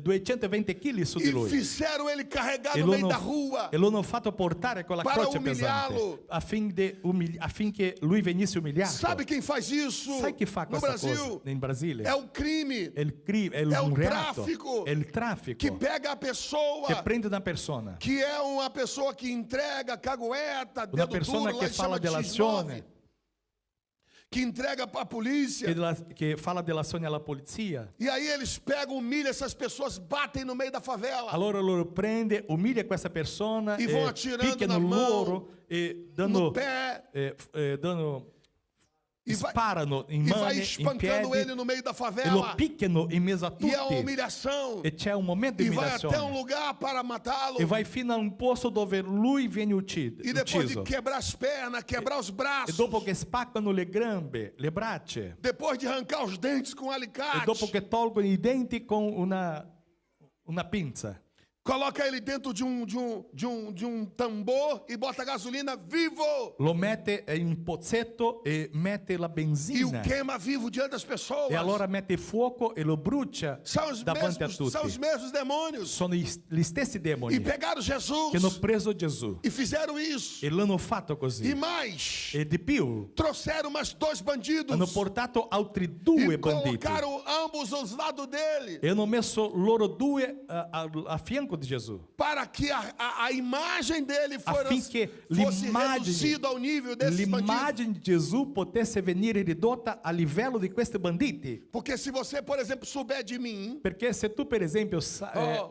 220 kg su di E lui. fizeram ele carregar E no lo meio hanno- da rua. e lo hanno fatto portare quella Para croce pesante umiliá-lo. affinché lui venisse umiliato. Sabe quem faz isso Sai chi fa no questa Brasil? cosa in Brasile? É o crime È É o un reato, tráfico è il traffico que pega a che pessoa prende una persona, que é uma pessoa que entrega cagueta, una dedo persona duro, lá che e fa chama la de delazione, X9, que entrega para a polícia. che fala dell'azione alla polizia. E aí eles pegam, humilham essas pessoas, batem no meio da favela. Allora loro prende, umilia questa persona, E vão atirando picchiano na mão, loro e No pé. E vai, sparano in e vai mani, in espancando ele piedi no meio da e lo favela. picchiano in mezzo a E é uma tutti. humilhação. E c'è un momento di E vai até um umiliazione. lugar para matá-lo. E vai fino a un posto dove lui viene E depois de ucciso. quebrar as pernas, quebrar os E braços, dopo che spaccano le gambe, le braccia, depois de arrancar os dentes com e alicate, dopo che tolgono i denti con una pinza, coloca ele dentro de um tambor e bota gasolina vivo. lo mette in un pozzetto e mette la E o benzina. queima vivo diante das pessoas. E allora mette fuoco e lo brucia São os davanti a mesmos tutti. demônios. Sono gli stessi E demoni pegaram Jesus che hanno preso Gesù e fizeram isso. e l'hanno fatto E così. mais, E di più, trouxeram mais 2 bandidos hanno portato altri 2 e banditi colocaram ambos aos lados dele, e hanno messo loro 2 a fianco di Gesù, para que a imagem dele affinché fosse reduzida ao nível desses bandidos. l'immagine di Gesù potesse venire ridotta a livello di questi banditi. Porque se você, por exemplo, souber de mim, Perché se tu per esempio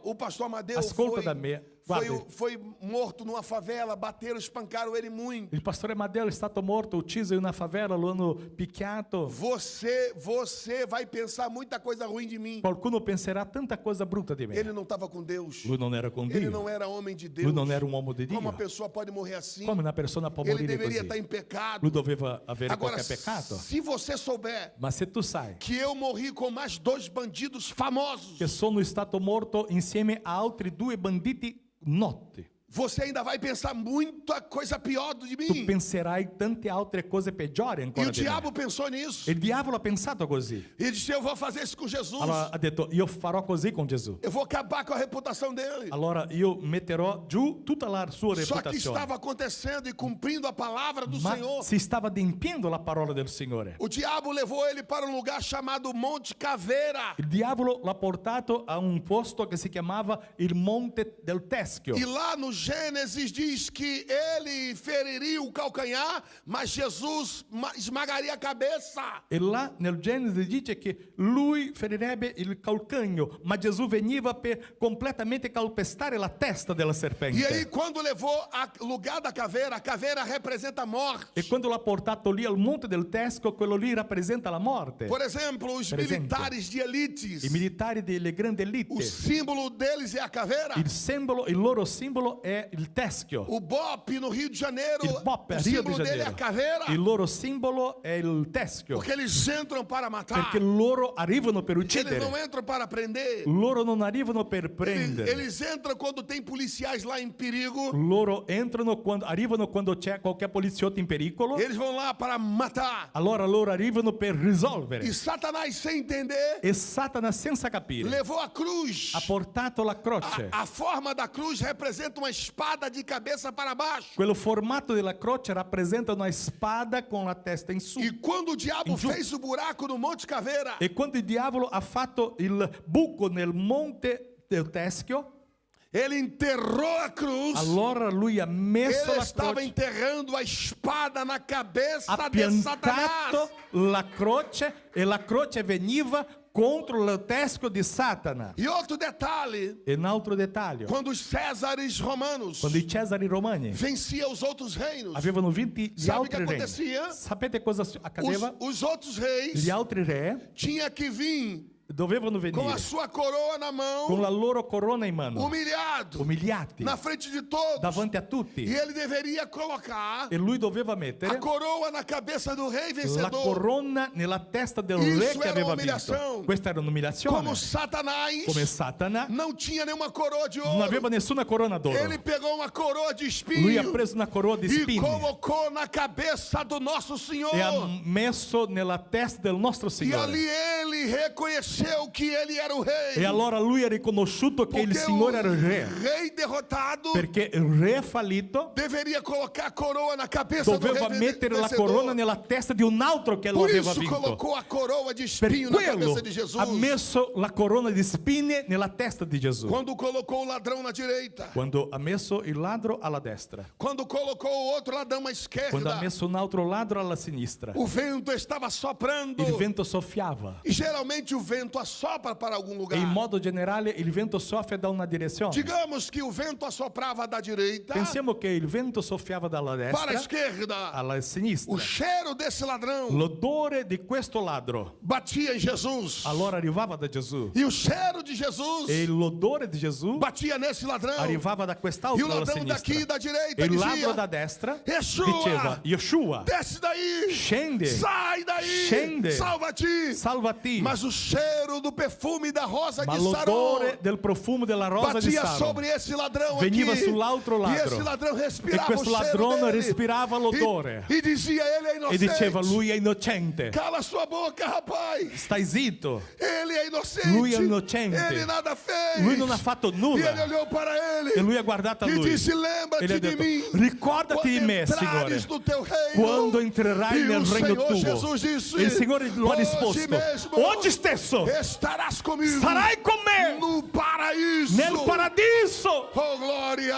o pastor Amadeu ascolta da me, guarda, foi morto numa favela, bateram, espancaram ele muito. il pastore Amadeo è stato morto, ucciso in una favela, lo hanno picchiato. Você vai pensar muita coisa ruim de mim. Qualcuno penserà tanta cosa brutta di me. Ele não estava com Deus. Lui non era con Ele Dio. não era homem de Deus. Lui non era un uomo di Dio. Como uma pessoa pode morrer assim? Come una persona può Ele morire deveria così? estar em pecado. Lui doveva avere Agora, qualche peccato. se você souber Ma se tu sai que eu morri com mais 2 bandidos famosos, che sono stato morto insieme a altri 2 banditi noti, você ainda vai pensar muita coisa pior de tu mim. penserai tante altre cose peggiori E ancora o di me. diabo pensou nisso. Il diavolo ha pensato così. Ele disse: eu vou fazer isso com Jesus. Allora ha detto, io farò così con Gesù. Eu vou acabar com a reputação dele. Allora io metterò giù tutta la sua Só que reputazione. estava acontecendo e cumprindo a palavra do Ma Senhor. si stava adempiendo la parola del Signore. O diabo levou ele para um lugar chamado Monte Caveira. Il diavolo l'ha portato a un posto che si chiamava il Monte del Teschio. E lá no Gênesis diz que ele feriria o calcanhar, mas Jesus esmagaria a cabeça. E là nel Genesi dice che lui ferirebbe il calcagno, ma Gesù veniva per completamente calpestare la testa della serpente. E aí, quando levou ao lugar da caveira, a caveira representa a morte. E quando l'ha portato lì al Monte del Teschio, quello lì rappresenta la morte. Por exemplo, os Per esempio, militares de elites, I militari delle grandi o elite, símbolo deles é a caveira. il loro simbolo è il teschio. O BOP no Rio de Janeiro, Il BOP a o Rio de símbolo dele é a Janeiro. caveira. Il loro simbolo è il teschio, Porque eles entram para matar. perché loro arrivano per Eles uccidere. não entram para prender. Loro non arrivano per prendere. Eles entram quando tem policiais lá em perigo. Loro arrivano quando c'è qualche poliziotto in pericolo. Eles vão lá para matar. Allora loro arrivano per risolvere. E Satanás, sem entender, E Satana, senza capire, levou a cruz. ha portato la croce. A forma da cruz representa uma espada de cabeça para baixo. Quello formato della croce rappresenta una spada con la testa in su. E quando o diabo Ingiusto. fez o buraco no Monte Caveira, E quando il diavolo ha fatto il buco nel monte del Teschio, ele enterrou a cruz. allora lui ha messo Ele la estava croce, enterrando a espada na cabeça ha de piantato Satanás. la croce e la croce veniva contro il teschio di Satana. E outro detalhe, E un altro dettaglio, quando os Césares romanos quando i Cesari romani venciam os outros reinos, avevano vinto gli Sabe altri che re, acontecia? sapete cosa accadeva? os outros reis Gli altri re tinha que vir dovevano com venire a sua coroa na mão, con la loro corona in mano, umiliati na frente de todos. davanti a tutti, E ele deveria colocar e lui doveva a mettere coroa na cabeça do rei la vencedor. corona nella testa del Isso re che era aveva umiliação. vinto. Questa era un'umiliazione. Como Satanás Come Satana não tinha nenhuma coroa de non ouro, aveva nessuna corona d'oro. ele pegou uma coroa de Lui ha espinho preso una coroa di e spine colocou na cabeça do nosso Senhor. e ha messo nella testa del nostro E Signore. ali ele reconheceu que ele era o rei. E allora lui ha riconosciuto che il Porque Signore era il o re. rei derrotado Perché il re fallito deveria colocar a coroa na cabeça do doveva rei mettere la vencedor. corona nella testa di un altro che lo Por aveva isso vinto. colocou a coroa de Per espinho na quello cabeça de Jesus. ha messo la corona di spine nella testa di Gesù. Quando colocou o ladrão na direita. Quando ha messo il ladro alla destra. Quando colocou o outro ladrão à Quando ha esquerda. messo un altro ladro alla sinistra. O vento estava soprando. Il vento soffiava. E geralmente o vento assopra para algum E lugar. in modo generale il vento soffia da una direzione. Digamos que o vento assoprava da direita Pensiamo che il vento soffiava dalla para a destra esquerda. alla sinistra. O cheiro desse ladrão L'odore di questo ladro batia em Jesus. allora arrivava da Gesù. E o cheiro de Jesus E l'odore di Gesù batia nesse ladrão. arrivava da E quest'altro o alla ladrão daqui sinistra. da direita E il ladro dizia: da destra Yeshua, diceva: Yeshua, desce daí, scende, sai daí, Scende. salva-te. salvati. Mas o cheiro do perfume da rosa Ma de Saron l'odore del profumo della rosa di batia Saron sobre esse ladrão veniva aqui. sull'altro E esse ladro. ladrão E respirava questo o cheiro ladrone dele. respirava l'odore. E dizia: ele é E inocente. diceva: lui è innocente. Cala sua boca, rapaz. Stai zitto. Ele é inocente. Lui è innocente. Ele nada fez. Lui non ha fatto E ele nulla. olhou para ele E lui ha guardato a e lui. disse: Ele lembra-te ha de detto: mim. ricordati di me, entrares Signore, no teu reino. quando entrerai E nel o regno Senhor tuo. Jesus disse: E il Signore lo ha hoje risposto: mesmo oggi stesso estarás comigo sarai con me no paraíso. nel paradiso. Oh, glória!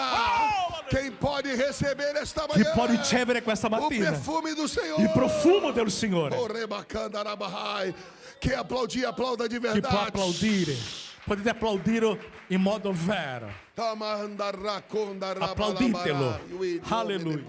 Quem pode receber esta Chi manhã può ricevere questa o mattina perfume do Senhor? il profumo del Signore? Oh, rebacandarabahai. Quem aplaudir, aplauda de Chi può verdade. applaudire? Potete applaudire in modo vero. Applauditelo. Aleluia.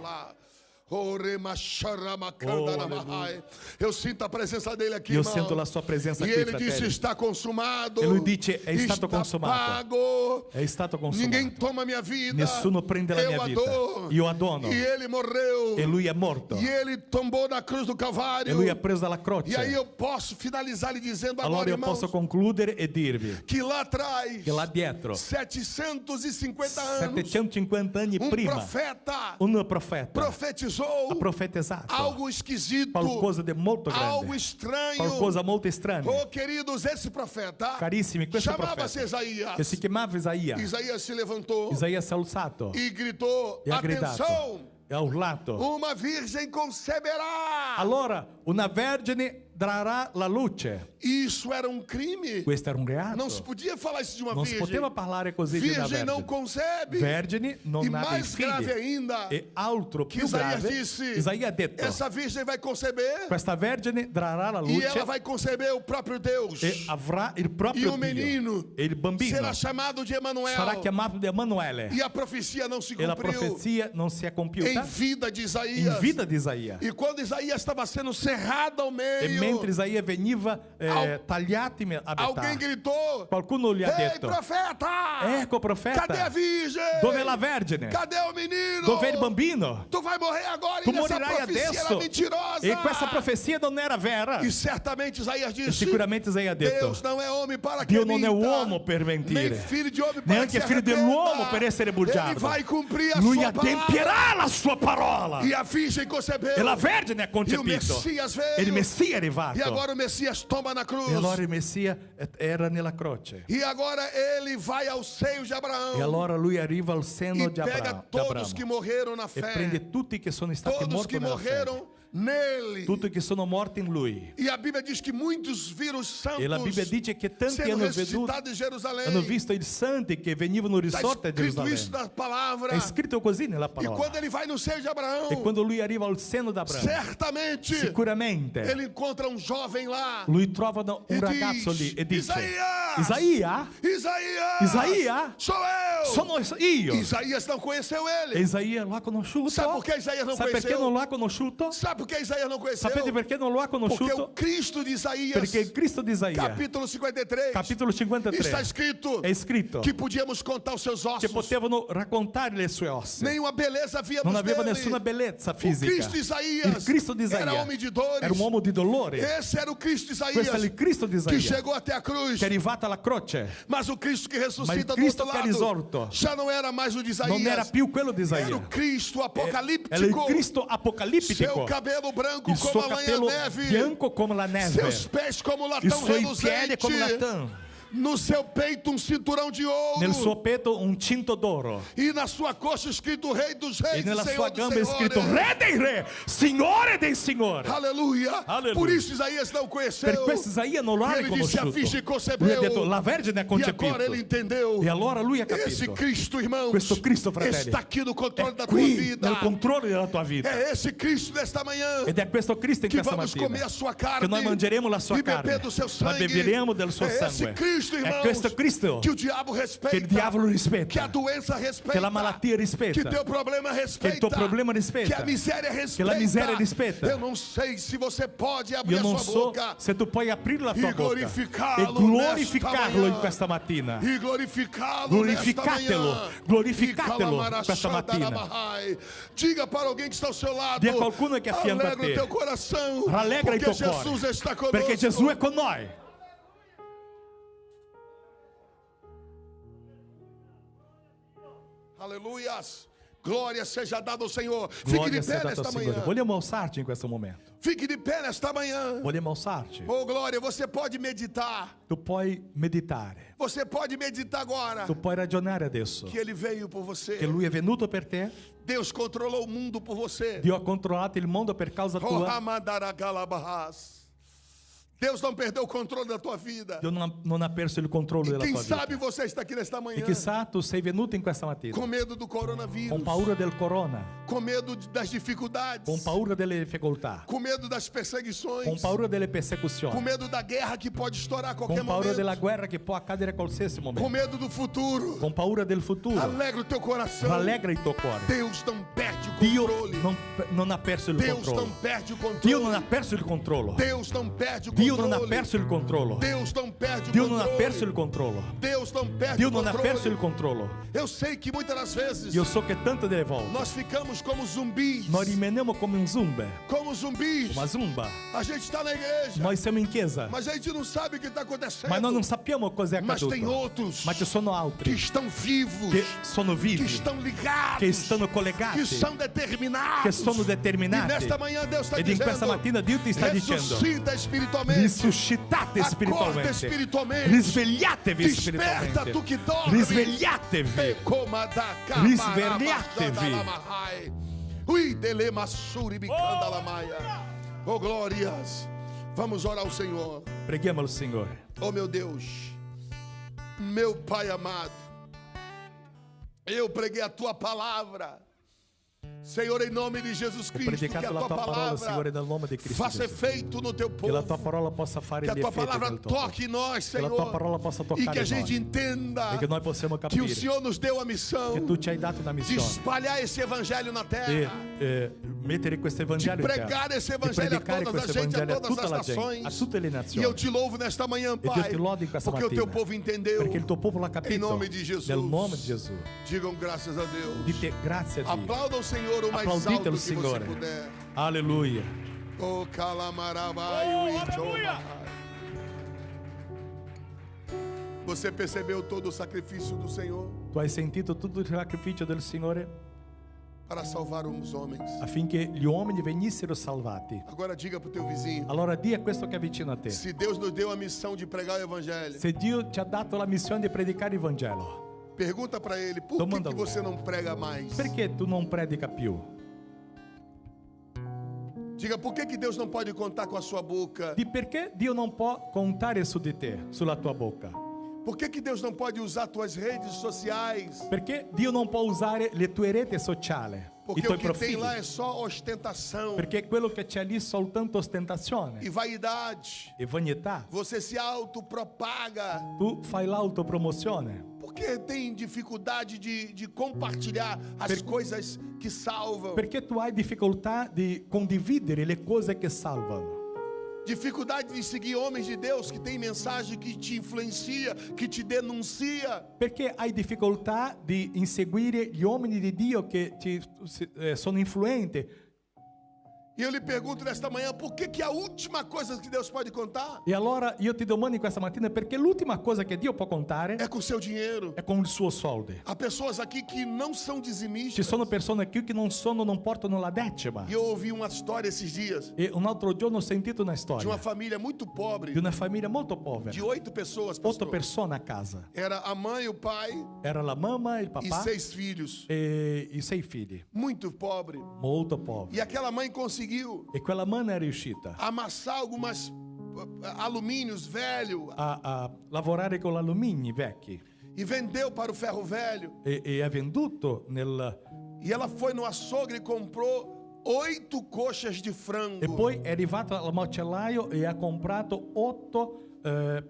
Eu sinto a presença dele aqui, Io irmão. sento la sua presenza E qui, ele disse: fratelli. está consumado. E lui dice: è stato está consumato. pago. È stato Ninguém consumato. toma minha vida. Nessuno prende la eu mia a vita. dou. Io a dono. E ele morreu. E lui è morto. E ele tombou na cruz do Calvário. E lui è preso dalla E aí croce. eu posso finalizar lhe dizendo Allora agora, io irmãos, posso concludere e dirvi que lá atrás, che là dietro, 750 anos, 750 anni prima, profeta un profeta profetizou ha profetizzato algo esquisito, qualcosa di molto algo grande, estranho. qualcosa molto estraneo. Oh, queridos, esse profeta Carissimi, questo chamava-se profeta Isaías. che si chiamava Isaia, Isaías se levantou Isaia si è alzato e gritou: e ha gridato atenção, e ha urlato: uma virgem conceberá. allora una vergine trarrà la luce. Isso era um crime. Questo era un reato. Não se podia falar isso de uma Non si virgem. poteva parlare così di una Virgem não vergine. concebe. Vergini non E ha dei mais grave figli. ainda, E altro que più Isaías grave, disse: Isaia ha detto: essa virgem vai conceber questa vergine trarrà la e luce ela vai conceber o próprio Deus. e avrà il E proprio o Dio. menino E il bambino será chamado de Emanuel. sarà chiamato di Emanuele. E a profecia não se E la cumpriu profezia non si è em compiuta vida de in Isaías. vita di Isaia. E quando Isaías estava sendo cerrado ao E meio, mentre Isaia veniva tagliati a alguém metà, gritou: qualcuno gli ha Ei, detto: profeta! ecco profeta, Cadê a virgem? dove è la vergine? Cadê o menino? Dove è il bambino? Tu vai morrer agora. Tu E essa morirai profecia adesso. era mentirosa. E questa profezia non era vera. E certamente Isaías E disse: sicuramente Isaia ha detto: Deus não é homem para que Dio non è minta, uomo per mentire, nem filho de homem para neanche que se figlio dell'uomo arrependa. per essere bugiardo. Ele vai cumprir a Lui sua adempierà la sua parola. palavra. E a virgem concebeu. E la vergine ha E o concepito. Messias veio. E il Messia è arrivato. E agora o Messias tomba na cruz. E allora il Messia era nella croce. E agora ele vai ao seio de Abraão. E allora lui arriva al seno E di pega Abramo. todos que morreram na E fé. prende tutti che sono stati Todos morti que nella fede. morreram nele. Tutti che sono morti in lui. E a Bíblia diz que muitos viram os santos E la Bibbia dice che tanti sendo hanno veduto, ressuscitados em Jerusalém. hanno visto i santi che venivano Está risorti a escrito isso Gerusalemme. na palavra. È scritto così nella E quando parola. ele vai no seio de Abraão, E quando lui arriva al seno di Abramo, certamente sicuramente ele encontra um jovem lá. lui trova un E ragazzo diz, lì e dice: Isaías! Isaia? Isaías! Isaia? Sou eu! Sono io. Isaías não conheceu ele. E Isaia lo ha conosciuto. Sabe por que Isaías não Sai perché conheceu? non lo ha conosciuto? Sabe por que Isaías não conheceu? Sapete perché non lo ha Porque o conosciuto? Cristo de Isaías, Perché il Cristo di Isaia, capítulo 53, capitolo 53, está escrito è scritto que podíamos contar os seus che ossos. potevano raccontare le sue ossa. Nenhuma beleza víamos Non aveva dele. nessuna bellezza O fisica. Cristo Isaías Il Cristo di era Isaia homem de dores. era un uomo di dolore. Esse era o Cristo Questo Isaías è il Cristo di que Isaia chegou até a cruz. che è arrivato alla croce. Mas o Cristo que ressuscita Mas o do Cristo outro que lado risorto já não era mais o de Isaías. Non era più quello di Isaia, Era o Cristo apocalíptico. Era il Cristo apocalittico. Seu cabelo branco Il como suo a capello neve. bianco come la neve. Seus pés como I latão suoi piedi come reluzente. latão. No seu peito cinturão de ouro. Nel suo petto un cinto d'oro. E na sua coxa escrito Rei dos Reis E nella e Senhor sua dos gamba è scritto Senhores. Re dei Re, Signore dei Signori. Aleluia. Aleluia. Por isso Isaías não conheceu. Per questo Isaia non lo ha E ele disse: a riconosciuto. virgem Lui ha concebeu. detto la Vergine ha E concepito. agora ele entendeu. E allora lui ha Esse capito. Cristo, irmãos, Questo Cristo, fratelli, está aqui no controle da tua qui vida. nel controllo della tua vita. É esse Cristo desta manhã Ed è questo Cristo in que questa vamos comer mattina a sua carne che noi mangeremo la sua e beber carne, do seu ma sangue. beveremo del suo É esse sangue. Cristo, È irmãos, questo Cristo que o diabo respeita, che il diavolo que a rispetta, doença respeita, che la malattia que rispetta, teu problema respeita, che il tuo problema que a rispetta, miséria respeita. che la miseria rispetta. Eu não sei se você pode abrir Io a non sua so boca se tu puoi aprire la tua e bocca glorificá-lo e glorificarlo nesta in manhã. questa mattina. E glorificá-lo Glorificatelo, nesta manhã. glorificatelo E questa mattina. calamarachadarabai. Diga para alguém que está ao seu lado. Dia qualcuno che è a fianco a alegra te. o teu coração. Rallegra il porque tuo Jesus cuore, está conosco. perché Gesù è con noi. Aleluias. Glória seja dada ao Senhor. Fique Glória de sia pé data al nesta Signore. manhã. Vogliamo alzarci in questo momento. Fique de pé nesta manhã. Vogliamo alzarci. Oh, glória, você pode meditar. Tu puoi meditare. Você pode meditar agora. Tu puoi ragionare adesso Que Ele veio por você. che Lui è venuto per te. Deus controlou o mundo por você. Dio ha controllato il mondo per causa Oh, tua. Ramadaragalabahas. Deus não perdeu o controle da tua vida. Dio non ha perso il controllo E della quem tua vita. sabe você está aqui nesta manhã E chissà tu sei venuto in questa mattina com medo do coronavírus, con paura del corona, com medo das dificuldades, con paura delle difficoltà, com medo das perseguições, con paura delle com persecuzioni, medo da guerra que pode estourar a qualquer con paura momento, della guerra che può accadere a qualsiasi com momento, medo do futuro. con paura del futuro. Alegra o teu coração. Rallegra il tuo cuore. Deus não perde o Dio controle. non ha perso il Deus controllo. não perde o controle. Dio non ha perso il controllo. Deus não perde o Dio controle. non ha perso il controllo. Deus não perde o Dio controle. non ha perso il controllo. Deus não perde Dio o non ha controle. perso il controllo. Eu sei que muitas das vezes Io so che tante delle volte nós ficamos como zumbis. noi rimaniamo come un zumba, Como zumbis. uma zumba. A gente está na igreja, Noi siamo in chiesa, mas a gente não sabe o que está acontecendo. ma noi non sappiamo cosa è Mas tem accaduto. outros Ma ci sono que altri estão vivos, che sono que vivi, estão ligados, che stanno que collegati, são determinados. che sono E determinati. nesta manhã Deus está Ed in questa dizendo: mattina Dio ti sta dicendo: ressuscita espiritualmente. risuscitate Acorda spiritualmente, espiritualmente. risvegliatevi Desperta spiritualmente, tu que dorme. risvegliatevi. E coma da capa, Risvegliatevi. rabachadalamahai. Ui, delemassuri bicandalamaia. Oh, glórias. Vamos orar ao Senhor. Preghiamo al Signore. Oh, meu Deus, meu Pai amado, eu preguei a Tua palavra, Senhor, em nome de Jesus Ho Cristo, que a predicato la Tua tua parola, Signore, palavra nel nome di Cristo faça Gesù. efeito no Teu Che la tua povo, parola possa fare que a gli Tua effetti palavra nel tuo popolo. toque em nós, Che la tua Senhor, parola possa e toccare que a gente noi. entenda E che noi possiamo que o capire Senhor nos deu a missão che tu ci hai dato una de missione espalhar esse evangelho na e terra, mettere questo de evangelho in terra, pregar esse di evangelho a predicare todas questo as gente, a evangelho a todas tutta as la gente, a nações. tutte le E eu nazioni. te louvo nesta manhã, E Dio Pai, ti lodi questa porque o Teu mattina, povo entendeu. perché il tuo popolo ha Em capito. nome de Jesus. Nel nome di Gesù. Digam graças a Deus. Dite grazie a Dio. Aplauda o Senhor o mais alto Applaudite que il você Signore. puder. Alleluia. Oh, calamarabai, Você percebeu todo o sacrifício do Senhor Tu hai sentito tutto il sacrificio del Signore para salvar os homens. affinché gli uomini venissero salvati. Agora diga para o teu vizinho: Allora Dio è questo che è vicino a te. se Deus nos deu a missão de pregar o Evangelho, Se Dio ci ha dato la missione di predicare il Vangelo, pergunta para ele: por que, Domanda que lui. você não prega mais? perché tu non predica più? Diga: por que, que Deus não pode contar com a sua boca? Di perché Dio non può contare su di te, sulla tua bocca? Por que, que Deus não pode usar tuas redes sociais? Perché Dio non può usare le tue reti sociali, i Porque tuoi o que tem profili? lá é só ostentação Perché quello che c'è lì è soltanto ostentazione e vaidade. e vanità. Você se autopropaga. Tu fai l'autopromozione Porque tem dificuldade de compartilhar as coisas que salvam. perché tu hai difficoltà di condividere le cose che salvano. Dificuldade de seguir homens de Deus que tem mensagem que te influencia, que te denuncia. Perché hai difficoltà di inseguire gli uomini di Dio che sono influenti E eu lhe pergunto nesta manhã, por que a última coisa que Deus pode contar E allora io ti domando in questa mattina perché l'ultima cosa che Dio può contare é com o seu dinheiro? è con il suo soldi. Há pessoas aqui que não são Ci dizimistas. sono persone qui che non portano la decima. E eu ouvi uma história esses dias E un altro giorno ho sentito una de storia uma família muito pobre, di una famiglia molto povera, de 8 pessoas, 8 pastor. persone a casa. Era a mãe, o pai Era la mamma, il e papà 6 filhos. e i 6 figli, Muito pobre. molto poveri. E aquela mãe conseguiu E quella mamma è riuscita amassar algumas alumínios velho a lavorare con l'alluminio vecchi e vendeu para o ferro velho. e ha venduto E ela foi no açougue e comprou 8 coxas de frango. e poi è arrivato al macellaio e ha comprato 8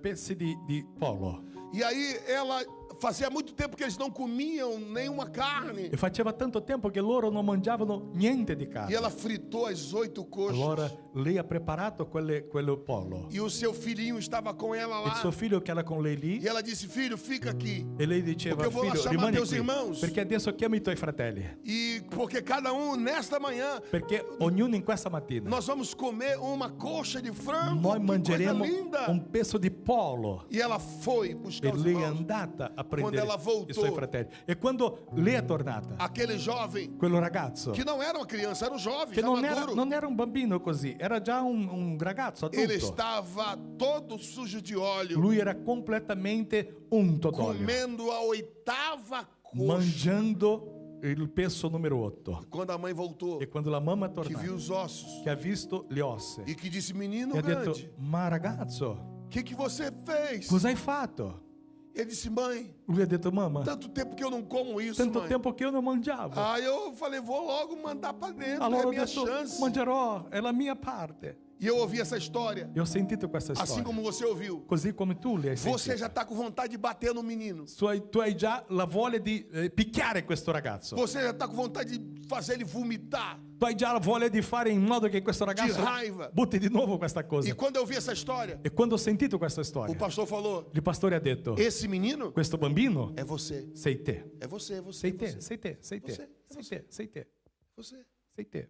pezzi di pollo. E aí ela fazia muito tempo que eles não comiam nenhuma carne. E faceva tanto tempo che loro non mangiavano niente di E carne. ela fritou as 8 coxas. Allora lei ha preparato quello pollo. E o seu filhinho estava com ela Il lá. suo figlio che era con lei lì E ela disse: filho, fica aqui. e lei diceva: Perché eu vou figlio, chamar rimani teus qui irmãos. perché adesso chiami i tuoi fratelli. E porque cada nesta manhã Perché ognuno in questa mattina nós vamos comer uma coxa de frango. noi Que coisa mangeremo linda. un pezzo di pollo. E ela foi buscar E os lei è irmãos. andata a Quando prendere ela voltou, i suoi fratelli. E quando lei è tornata, aquele jovem, quello ragazzo, que não era uma criança, era um jovem, che já non era, maduro. non era un bambino così, era già un ragazzo Ele adulto. estava todo sujo de óleo, Lui era completamente unto d'olio, comendo a 8ª coxa. mangiando il pezzo numero 8. Quando a mãe voltou, E quando la mamma è que tornata, viu os ossos che ha visto le ossa, e que disse: menino e ha detto: grande, ma ragazzo, o que você fez? cosa hai fatto? Ele disse: mãe, Lui ha detto: mamma, tanto tempo que eu não como isso, tanto mãe. tempo che io non mangiavo. Aí eu falei: vou logo mandar para dentro, Allora é a ho minha detto: chance. mangerò, è la mia parte. E eu ouvi essa história, E ho sentito questa assim storia, como você ouviu. così come tu li hai Você sentito. já está com vontade de bater no menino. Tu hai già la voglia di picchiare questo ragazzo. Você já está com vontade de fazer ele vomitar. Tu hai già la voglia di fare in modo che questo ragazzo Di raiva. butti di nuovo questa cosa. E quando eu vi essa história, E quando ho sentito questa o storia, pastor falou: il pastore ha detto: esse menino questo bambino é você. sei te. É você, é você. Sei é te, você, sei te, sei te, Você, sei você. te, sei te, você. sei te.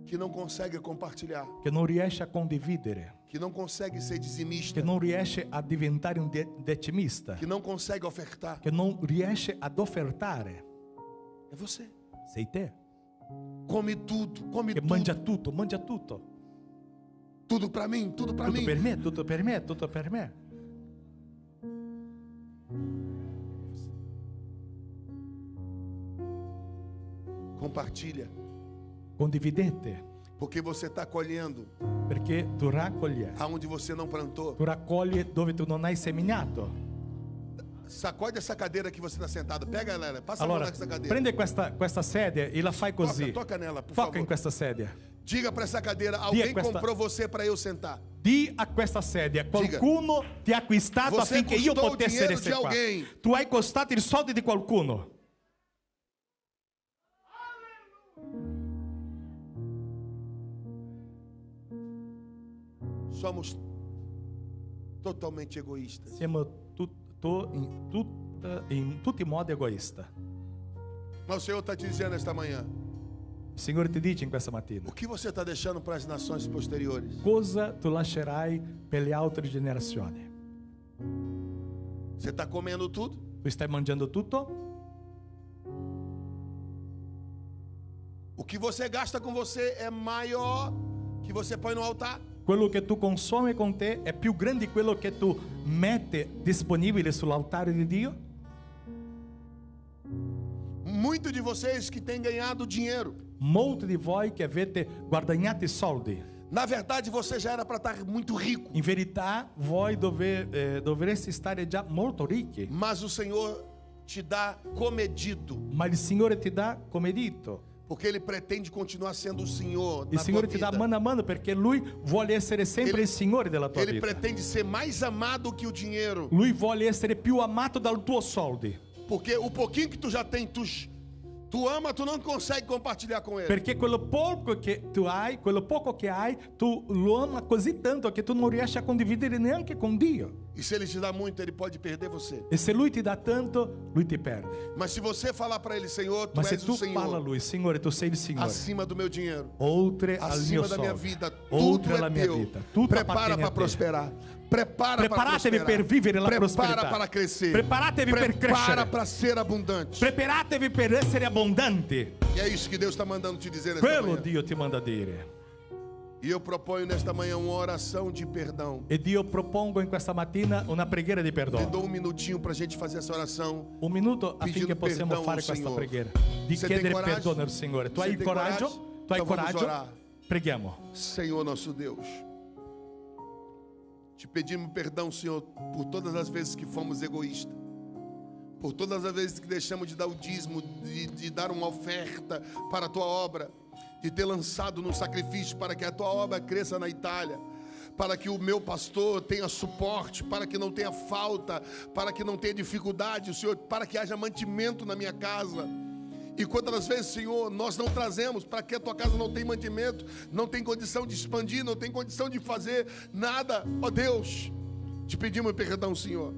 Que não consegue compartilhar, Che non riesce a condividere, que não consegue ser dizimista, che non riesce a diventare un decimista, que não consegue ofertar. che non riesce ad offertare. É você. Sei te. Come tudo, come Che tudo. mangia tutto, mangia tutto. Tudo para mim, tudo para Tutto mim. per me, tutto per me, tutto per me. Compartilha, Condividete, porque você está colhendo perché tu raccogli. aonde você não plantou. Tu raccogli dove tu non hai seminato. Sacode essa cadeira que você está sentado. Pega ela, passa a mão Allora, nessa cadeira. prendi questa sedia e la fai così. Toca nela, por Tocca in favor. questa sedia. Diga para essa cadeira, alguém questa- comprou você para eu sentar. Di a questa sedia, qualcuno ti ha acquistato Você affinché io custou o potessi dinheiro essere de qua. alguém. Tu hai costato i soldi di qualcuno. Somos totalmente egoístas. Siamo in tutti i modi egoista. Mas o Senhor está te dizendo esta manhã: Il Signore ti dice in questa mattina: o que você está deixando para as nações posteriores? cosa tu lascerai per le altre generazioni? Você está comendo tudo? Tu stai mangiando tutto? O que você gasta com você é maior que você põe no altar? Quello che tu consumi con te è più grande di quello che tu metti disponibile sull'altare di Dio? Muito de vocês que têm ganhado dinheiro, Molti di voi che avete guadagnato i soldi, na verdade você já era para estar muito rico, in verità voi dovreste stare già molto ricchi, mas o Senhor te dá comedido, ma il Signore ti dà come dito. porque Ele pretende continuar sendo o Senhor Il na tua Signore ti dà vida. mano a mano perché Lui vuole essere sempre Ele- il Signore della tua Ele vita. pretende ser mais amado que o dinheiro, Lui vuole essere più amato dal tuo soldi. porque o pouquinho que tu já tem, Tu ama, tu não consegue compartilhar com ele. Perché quello poco che tu hai, tu lo ama così tanto che tu non riesci a condividere neanche con Dio. E se ele te dá muito, ele pode perder você. E se Lui ti dà tanto, Lui ti perde. Mas se você falar para ele, Senhor, tu Ma se és tu o Senhor, parla a Lui, Signore, tu sei il Signore, acima do meu dinheiro, oltre al mio acima da minha soldo, vida, oltre tudo alla é mia teu. vita, tutto Prepara appartiene para a te. prosperar. Preparatevi Preparatevi per vivere la prosperità. Prepara para crescer. Preparatevi per Prepara crescere. para ser abundante. Preparatevi per essere abbondanti. E é isso que Deus está mandando te dizer nesta Quello manhã. Dio ti manda dire. E eu proponho nesta manhã uma oração de perdão. E Dio propongo in questa mattina una preghiera di Te perdono. dou um minutinho para a gente fazer essa oração. Un minuto affinché Pedindo possiamo perdão fare ao questa Signore. preghiera. Di Você tem chiedere coragem? perdono al Signore. Tu Você hai il tem coraggio? coragem? Tu hai Então vamos coraggio? orar. Preghiamo. Senhor nosso Deus, te pedimos perdão, Senhor, por todas as vezes que fomos egoístas, por todas as vezes que deixamos de dar o dízimo, de dar uma oferta para a tua obra, de ter lançado num sacrifício para que a tua obra cresça na Itália, para que o meu pastor tenha suporte, para que não tenha falta, para que não tenha dificuldade, Senhor, para que haja mantimento na minha casa. E quantas vezes, Senhor, nós não trazemos para que a tua casa não tenha mantimento, não tem condição de expandir, não tem condição de fazer nada. Ó Deus, te pedimos perdão, Senhor.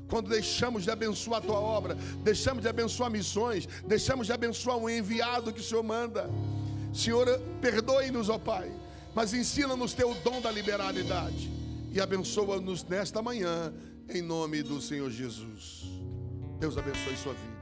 Quando deixamos de abençoar a tua obra, deixamos de abençoar missões, deixamos de abençoar um enviado que o Senhor manda. Senhor, perdoe-nos, ó Pai, mas ensina-nos teu dom da liberalidade e abençoa-nos nesta manhã, em nome do Senhor Jesus. Deus abençoe sua vida.